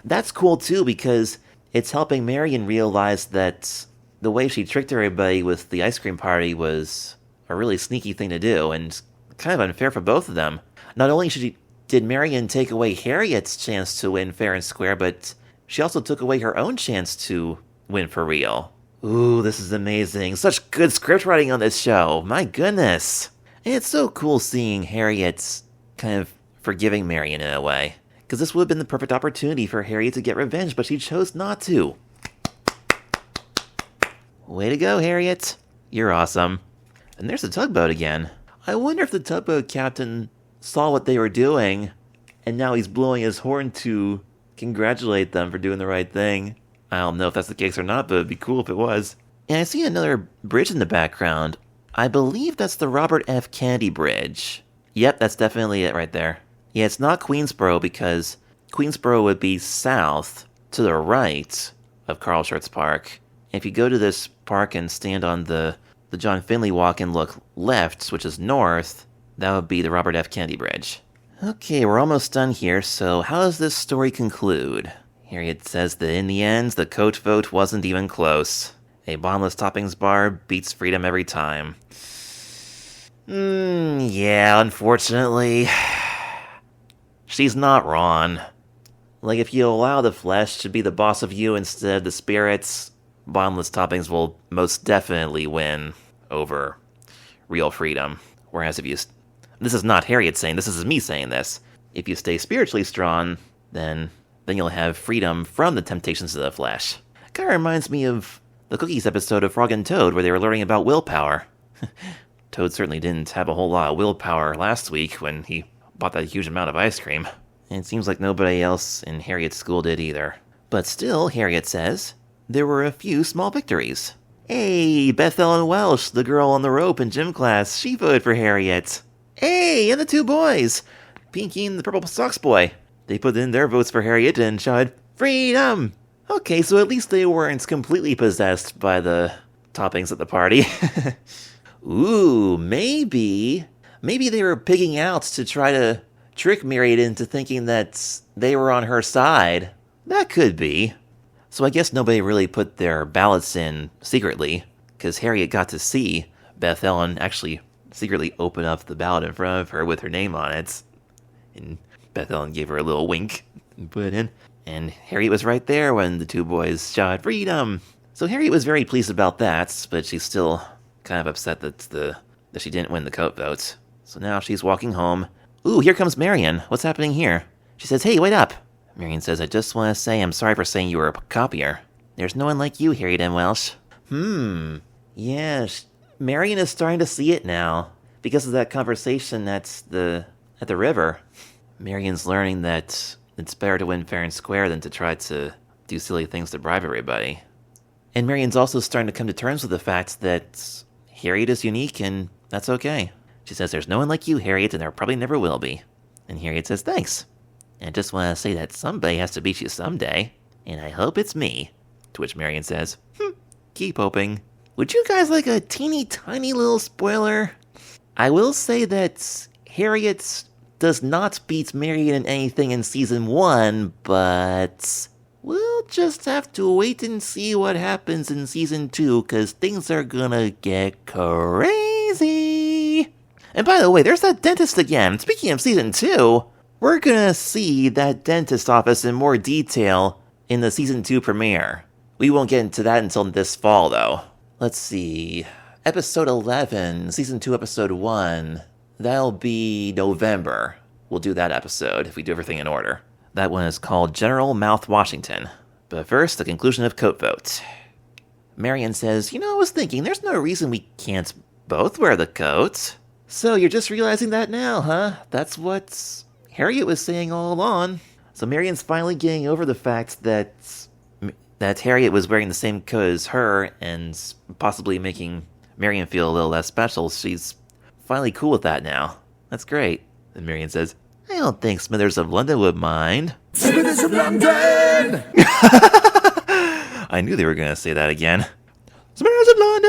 That's cool too, because it's helping Marion realize that the way she tricked everybody with the ice cream party was a really sneaky thing to do, and kind of unfair for both of them. Not only did Marion take away Harriet's chance to win fair and square, but she also took away her own chance to win for real. Ooh, this is amazing. Such good script writing on this show. My goodness. And it's so cool seeing Harriet's kind of forgiving Marion in a way, because this would have been the perfect opportunity for Harriet to get revenge, but she chose not to. Way to go, Harriet. You're awesome. And there's the tugboat again. I wonder if the tugboat captain saw what they were doing, and now he's blowing his horn to congratulate them for doing the right thing. I don't know if that's the case or not, but it'd be cool if it was. And I see another bridge in the background. I believe that's the Robert F. Kennedy Bridge. Yep, that's definitely it right there. Yeah, it's not Queensboro, because Queensboro would be south to the right of Carl Schurz Park. And if you go to this park and stand on the John Finley Walk and look left, which is north, that would be the Robert F. Kennedy Bridge. Okay, we're almost done here, so how does this story conclude? Harriet says that in the end, the coat vote wasn't even close. A bottomless toppings bar beats freedom every time. Yeah, unfortunately. She's not wrong. Like, if you allow the flesh to be the boss of you instead of the spirits, bottomless toppings will most definitely win over real freedom. Whereas if you... This is not Harriet saying, this is me saying this. If you stay spiritually strong, then you'll have freedom from the temptations of the flesh. Kind of reminds me of the Cookies episode of Frog and Toad, where they were learning about willpower. Toad certainly didn't have a whole lot of willpower last week when he bought that huge amount of ice cream. And it seems like nobody else in Harriet's school did either. But still, Harriet says, there were a few small victories. Hey, Beth Ellen Welsh, the girl on the rope in gym class, she voted for Harriet. Hey, and the two boys, Pinky and the Purple Socks Boy. They put in their votes for Harriet and shouted, freedom! Okay, so at least they weren't completely possessed by the toppings at the party. Ooh, maybe they were pigging out to try to trick Harriet into thinking that they were on her side. That could be. So I guess nobody really put their ballots in secretly, because Harriet got to see Beth Ellen actually secretly open up the ballot in front of her with her name on it. And Beth Ellen gave her a little wink and put it in. And Harriet was right there when the two boys shouted, freedom! So Harriet was very pleased about that, but she's still kind of upset that she didn't win the coat vote. So now she's walking home. Ooh, here comes Marion. What's happening here? She says, hey, wait up. Marion says, I just want to say I'm sorry for saying you were a copier. There's no one like you, Harriet M. Welsh. Yeah, Marion is starting to see it now, because of that conversation at the river. Marion's learning that it's better to win fair and square than to try to do silly things to bribe everybody. And Marion's also starting to come to terms with the fact that Harriet is unique, and that's okay. She says, there's no one like you, Harriet, and there probably never will be. And Harriet says, thanks. And I just want to say that somebody has to beat you someday, and I hope it's me. To which Marion says, keep hoping. Would you guys like a teeny tiny little spoiler? I will say that Harriet does not beat Marion in anything in Season 1, but we'll just have to wait and see what happens in Season 2, because things are gonna get crazy. And by the way, there's that dentist again. Speaking of Season 2, we're gonna see that dentist office in more detail in the Season 2 premiere. We won't get into that until this fall, though. Let's see. Episode 11, Season 2, Episode 1. That'll be November. We'll do that episode if we do everything in order. That one is called General Mouth Washington. But first, the conclusion of Coat Vote. Marion says, I was thinking, there's no reason we can't both wear the coat. So you're just realizing that now, huh? That's what Harriet was saying all along. So Marion's finally getting over the fact that Harriet was wearing the same coat as her and possibly making Marion feel a little less special. She's finally cool with that now. That's great. And Marion says, I don't think Smithers of London would mind. Smithers of London! I knew they were going to say that again. Smithers of London!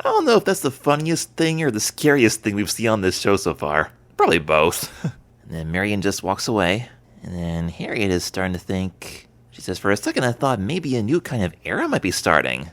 I don't know if that's the funniest thing or the scariest thing we've seen on this show so far. Probably both. And then Marion just walks away. And then Harriet is starting to think. She says, for a second I thought maybe a new kind of era might be starting.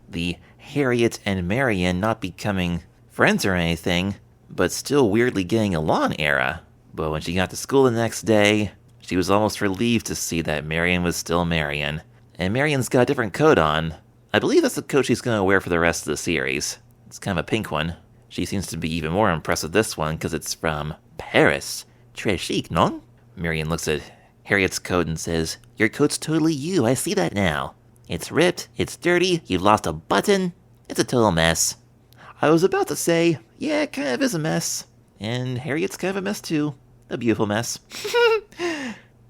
The Harriet and Marion not becoming friends or anything, but still weirdly getting along era. But when she got to school the next day, she was almost relieved to see that Marion was still Marion. And Marion's got a different coat on. I believe that's the coat she's going to wear for the rest of the series. It's kind of a pink one. She seems to be even more impressed with this one because it's from Paris. Très chic, non? Marion looks at Harriet's coat and says, your coat's totally you, I see that now. It's ripped, it's dirty, you've lost a button. It's a total mess. I was about to say, yeah, it kind of is a mess. And Harriet's kind of a mess too. A beautiful mess.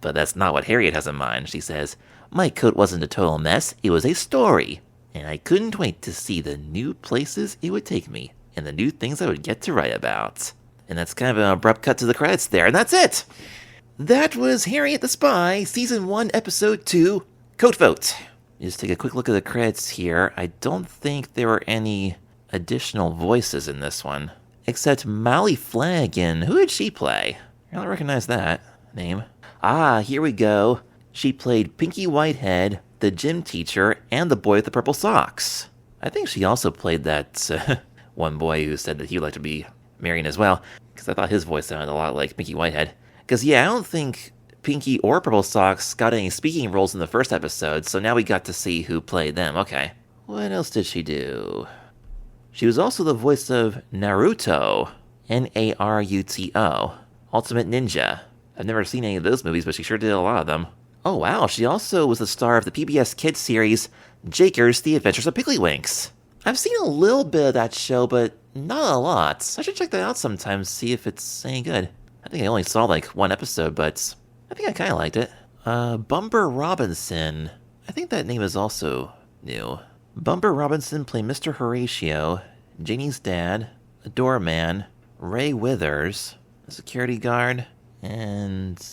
But that's not what Harriet has in mind. She says, my coat wasn't a total mess, it was a story. And I couldn't wait to see the new places it would take me, and the new things I would get to write about. And that's kind of an abrupt cut to the credits there, and that's it! That was Harriet the Spy, Season 1, Episode 2, Coat Vote. Just take a quick look at the credits here. I don't think there were any additional voices in this one, except Molly Flanagan. Who did she play? I don't recognize that name. Ah, here we go. She played Pinky Whitehead, the gym teacher, and the boy with the purple socks. I think she also played that one boy who said that he would like to be Marion as well, because I thought his voice sounded a lot like Pinky Whitehead. Because, yeah, I don't think Pinky or Purple Socks got any speaking roles in the first episode, so now we got to see who played them. Okay. What else did she do? She was also the voice of Naruto, Naruto, Ultimate Ninja. I've never seen any of those movies, but she sure did a lot of them. Oh wow, she also was the star of the PBS Kids series, Jakers, The Adventures of Piggly-Winks. I've seen a little bit of that show, but not a lot. I should check that out sometime, see if it's any good. I think I only saw like one episode, but I think I kind of liked it. Bumber Robinson. I think that name is also new. Bumber Robinson played Mr. Horatio, Janie's dad, a doorman, Ray Withers, a security guard, and...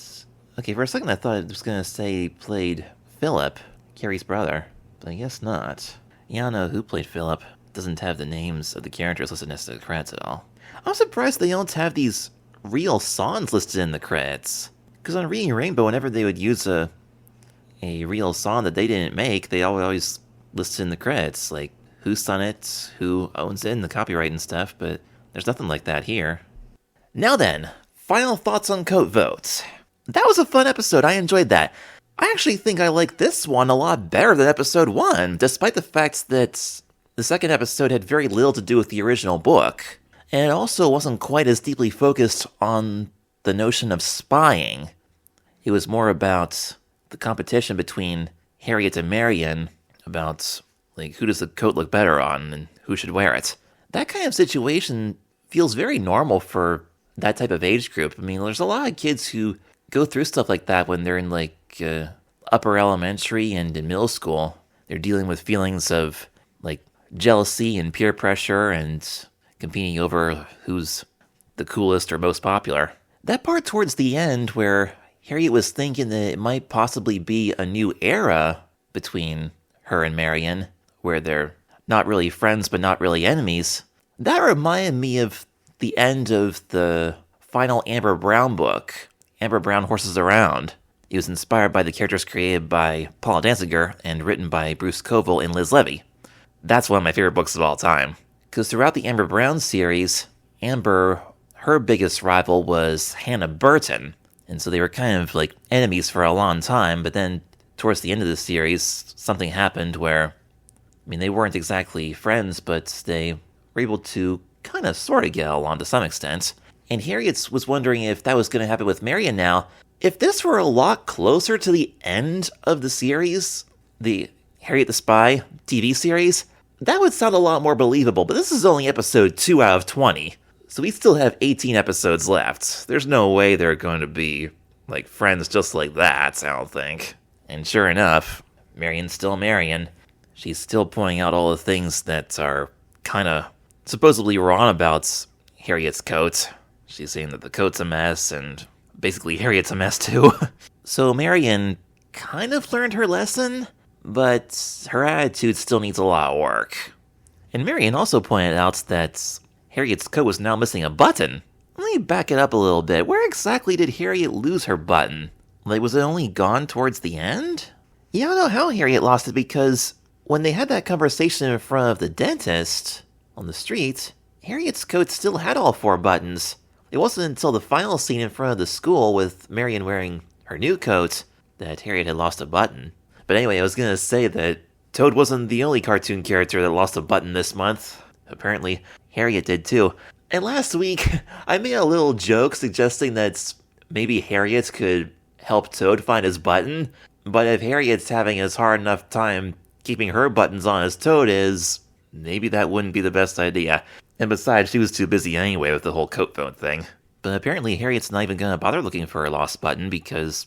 Okay, for a second I thought it was going to say he played Philip, Carrie's brother, but I guess not. Yeah, I don't know who played Philip. Doesn't have the names of the characters listed next to the credits at all. I'm surprised they don't have these real songs listed in the credits. Because on Reading Rainbow, whenever they would use a real song that they didn't make, they always listed in the credits, like who sung it, who owns it, and the copyright and stuff, but there's nothing like that here. Now then, final thoughts on Coat Vote. That was a fun episode, I enjoyed that. I actually think I like this one a lot better than episode 1, despite the fact that the second episode had very little to do with the original book, and it also wasn't quite as deeply focused on the notion of spying. It was more about the competition between Harriet and Marion, about like who does the coat look better on and who should wear it. That kind of situation feels very normal for that type of age group. I mean, there's a lot of kids who go through stuff like that when they're in like upper elementary and in middle school. They're dealing with feelings of like jealousy and peer pressure and competing over who's the coolest or most popular. That part towards the end where Harriet was thinking that it might possibly be a new era between her and Marion, where they're not really friends but not really enemies, that reminded me of the end of the final Amber Brown book, Amber Brown Horses Around. It was inspired by the characters created by Paula Danziger and written by Bruce Coville and Liz Levy. That's one of my favorite books of all time. Because throughout the Amber Brown series, Amber, her biggest rival was Hannah Burton. And so they were kind of like enemies for a long time, but then towards the end of the series, something happened where, I mean, they weren't exactly friends, but they were able to kind of sort of get along to some extent. And Harriet was wondering if that was going to happen with Marion now. If this were a lot closer to the end of the series, the Harriet the Spy TV series, that would sound a lot more believable, but this is only episode 2 out of 20. So we still have 18 episodes left. There's no way they're going to be, like, friends just like that, I don't think. And sure enough, Marion's still Marion. She's still pointing out all the things that are kind of supposedly wrong about Harriet's coat. She's saying that the coat's a mess, and basically Harriet's a mess too. So Marion kind of learned her lesson, but her attitude still needs a lot of work. And Marion also pointed out that Harriet's coat was now missing a button. Let me back it up a little bit. Where exactly did Harriet lose her button? Like, was it only gone towards the end? Yeah, I don't know how Harriet lost it, because when they had that conversation in front of the dentist on the street, Harriet's coat still had all 4 buttons. It wasn't until the final scene in front of the school with Marion wearing her new coat that Harriet had lost a button. But anyway, I was going to say that Toad wasn't the only cartoon character that lost a button this month. Apparently, Harriet did too. And last week, I made a little joke suggesting that maybe Harriet could help Toad find his button, but if Harriet's having as hard enough time keeping her buttons on as Toad is, maybe that wouldn't be the best idea. And besides, she was too busy anyway with the whole coat phone thing. But apparently Harriet's not even gonna bother looking for her lost button, because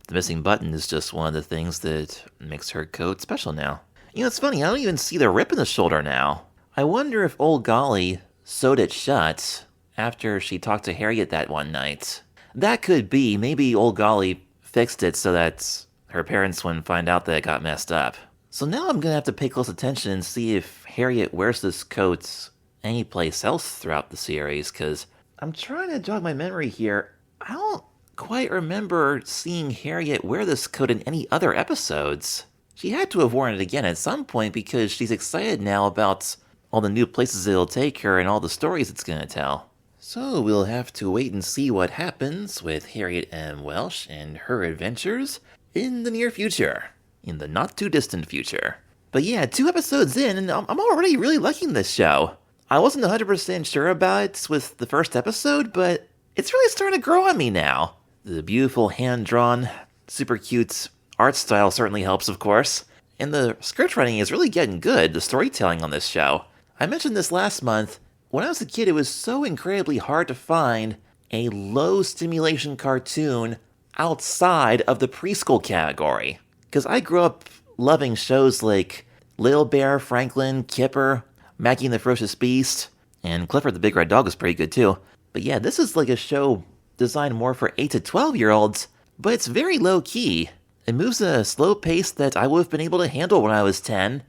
the missing button is just one of the things that makes her coat special now. You know, it's funny, I don't even see the rip in the shoulder now. I wonder if old Golly sewed it shut after she talked to Harriet that one night. That could be. Maybe old Golly fixed it so that her parents wouldn't find out that it got messed up. So now I'm gonna have to pay close attention and see if Harriet wears this coat anyplace else throughout the series, because I'm trying to jog my memory here. I don't quite remember seeing Harriet wear this coat in any other episodes. She had to have worn it again at some point, because she's excited now about all the new places it'll take her and all the stories it's gonna tell. So we'll have to wait and see what happens with Harriet M. Welsh and her adventures in the near future. In the not-too-distant future. But yeah, 2 episodes in, and I'm already really liking this show. I wasn't 100% sure about it with the first episode, but it's really starting to grow on me now. The beautiful hand-drawn, super cute art style certainly helps, of course. And the script writing is really getting good, the storytelling on this show. I mentioned this last month. When I was a kid, it was so incredibly hard to find a low-stimulation cartoon outside of the preschool category. Because I grew up loving shows like Little Bear, Franklin, Kipper, Maggie and the Ferocious Beast, and Clifford the Big Red Dog was pretty good too. But yeah, this is like a show designed more for 8 to 12-year-olds, but it's very low-key. It moves at a slow pace that I would have been able to handle when I was 10,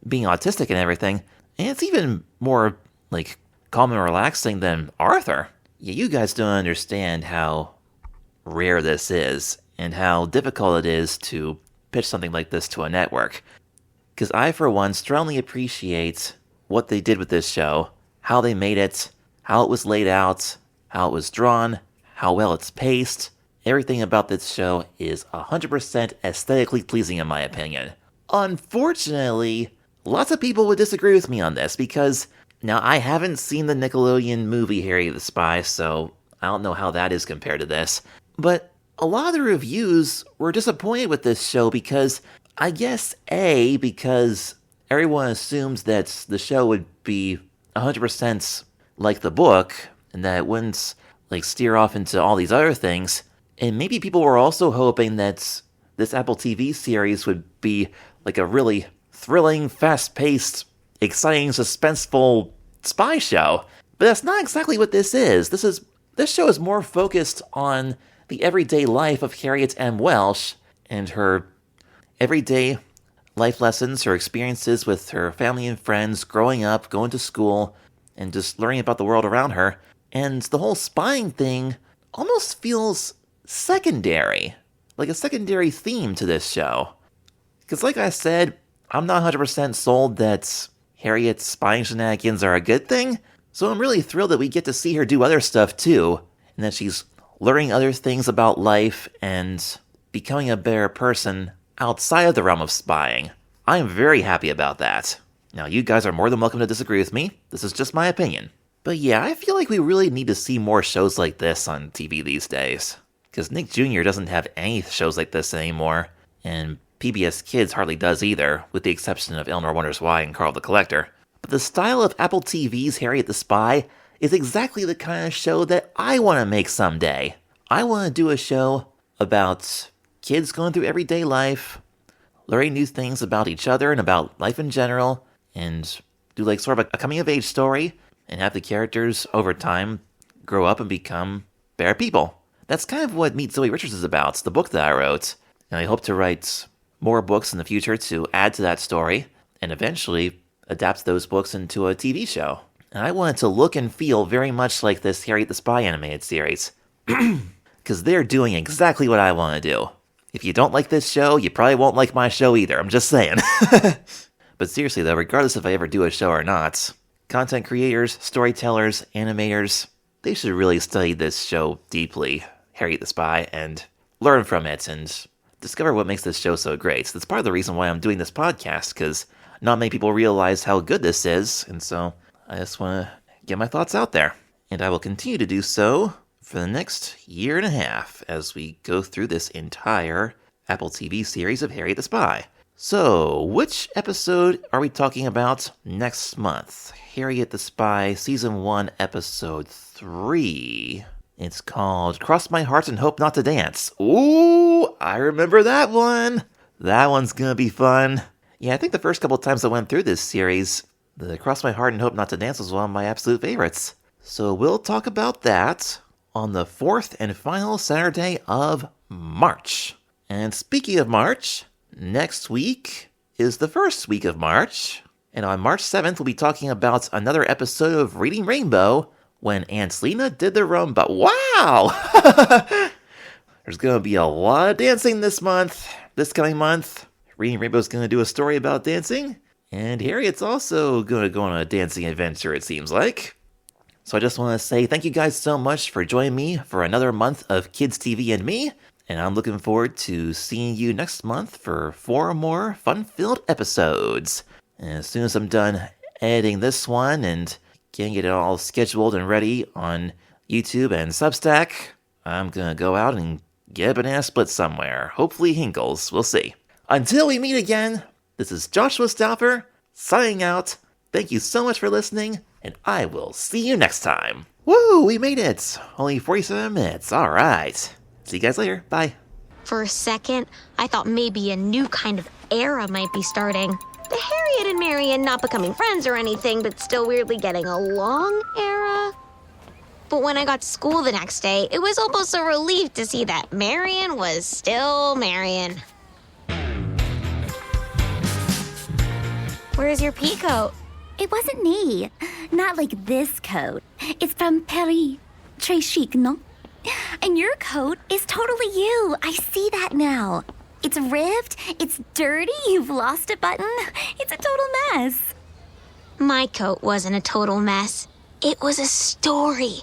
being autistic and everything. And it's even more, calm and relaxing than Arthur. Yeah, you guys don't understand how rare this is, and how difficult it is to pitch something like this to a network. Because I, for one, strongly appreciate what they did with this show, how they made it, how it was laid out, how it was drawn, how well it's paced. Everything about this show is 100% aesthetically pleasing in my opinion. Unfortunately, lots of people would disagree with me on this, because now I haven't seen the Nickelodeon movie Harriet the Spy, so I don't know how that is compared to this. But a lot of the reviews were disappointed with this show because, I guess, because everyone assumes that the show would be 100% like the book, and that it wouldn't, steer off into all these other things. And maybe people were also hoping that this Apple TV series would be a really thrilling, fast-paced, exciting, suspenseful spy show. But that's not exactly what this is. This show is more focused on the everyday life of Harriet M. Welsh and her everyday life lessons, her experiences with her family and friends, growing up, going to school, and just learning about the world around her. And the whole spying thing almost feels secondary, like a secondary theme to this show. Because like I said, I'm not 100% sold that Harriet's spying shenanigans are a good thing, so I'm really thrilled that we get to see her do other stuff too, and that she's learning other things about life and becoming a better person outside of the realm of spying. I am very happy about that. Now, you guys are more than welcome to disagree with me. This is just my opinion. But yeah, I feel like we really need to see more shows like this on TV these days. Because Nick Jr. doesn't have any shows like this anymore, and PBS Kids hardly does either, with the exception of Eleanor Wonders Why and Carl the Collector. But the style of Apple TV's Harriet the Spy is exactly the kind of show that I want to make someday. I want to do a show about kids going through everyday life, learning new things about each other and about life in general, and do like sort of a coming-of-age story, and have the characters over time grow up and become better people. That's kind of what Meet Zoe Richards is about, the book that I wrote. And I hope to write more books in the future to add to that story, and eventually adapt those books into a TV show. And I want it to look and feel very much like this Harriet the Spy animated series. Because they're doing exactly what I want to do. If you don't like this show, you probably won't like my show either, I'm just saying. But seriously though, regardless if I ever do a show or not, content creators, storytellers, animators, they should really study this show deeply, Harriet the Spy, and learn from it, and discover what makes this show so great. That's part of the reason why I'm doing this podcast, because not many people realize how good this is, and so I just want to get my thoughts out there. And I will continue to do so for the next year and a half as we go through this entire Apple TV series of Harriet the Spy. So, which episode are we talking about next month? Harriet the Spy, Season 1, Episode 3. It's called Cross My Heart and Hope Not to Dance. Ooh, I remember that one. That one's gonna be fun. Yeah, I think the first couple times I went through this series, the Cross My Heart and Hope Not to Dance was one of my absolute favorites. So we'll talk about that on the 4th and final Saturday of March. And speaking of March, next week is the first week of March, and on March 7th we'll be talking about another episode of Reading Rainbow when Aunt Selena did the rumba. Wow! There's going to be a lot of dancing this coming month. Reading Rainbow's going to do a story about dancing, and Harriet's also going to go on a dancing adventure, it seems like. So I just want to say thank you guys so much for joining me for another month of Kids TV and Me. And I'm looking forward to seeing you next month for 4 more fun-filled episodes. And as soon as I'm done editing this one and getting it all scheduled and ready on YouTube and Substack, I'm gonna go out and get a banana split somewhere. Hopefully Hinkles, we'll see. Until we meet again, this is Joshua Stauffer, signing out. Thank you so much for listening, and I will see you next time. Woo, we made it! Only 47 minutes, alright. See you guys later. Bye. For a second, I thought maybe a new kind of era might be starting. The Harriet and Marion not becoming friends or anything, but still weirdly getting along era. But when I got to school the next day, it was almost a relief to see that Marion was still Marion. Where's your pea coat? It wasn't me. Not like this coat. It's from Paris. Très chic, no? And your coat is totally you. I see that now. It's ripped, it's dirty, you've lost a button. It's a total mess. My coat wasn't a total mess. It was a story.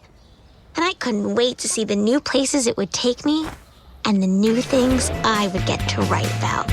And I couldn't wait to see the new places it would take me and the new things I would get to write about.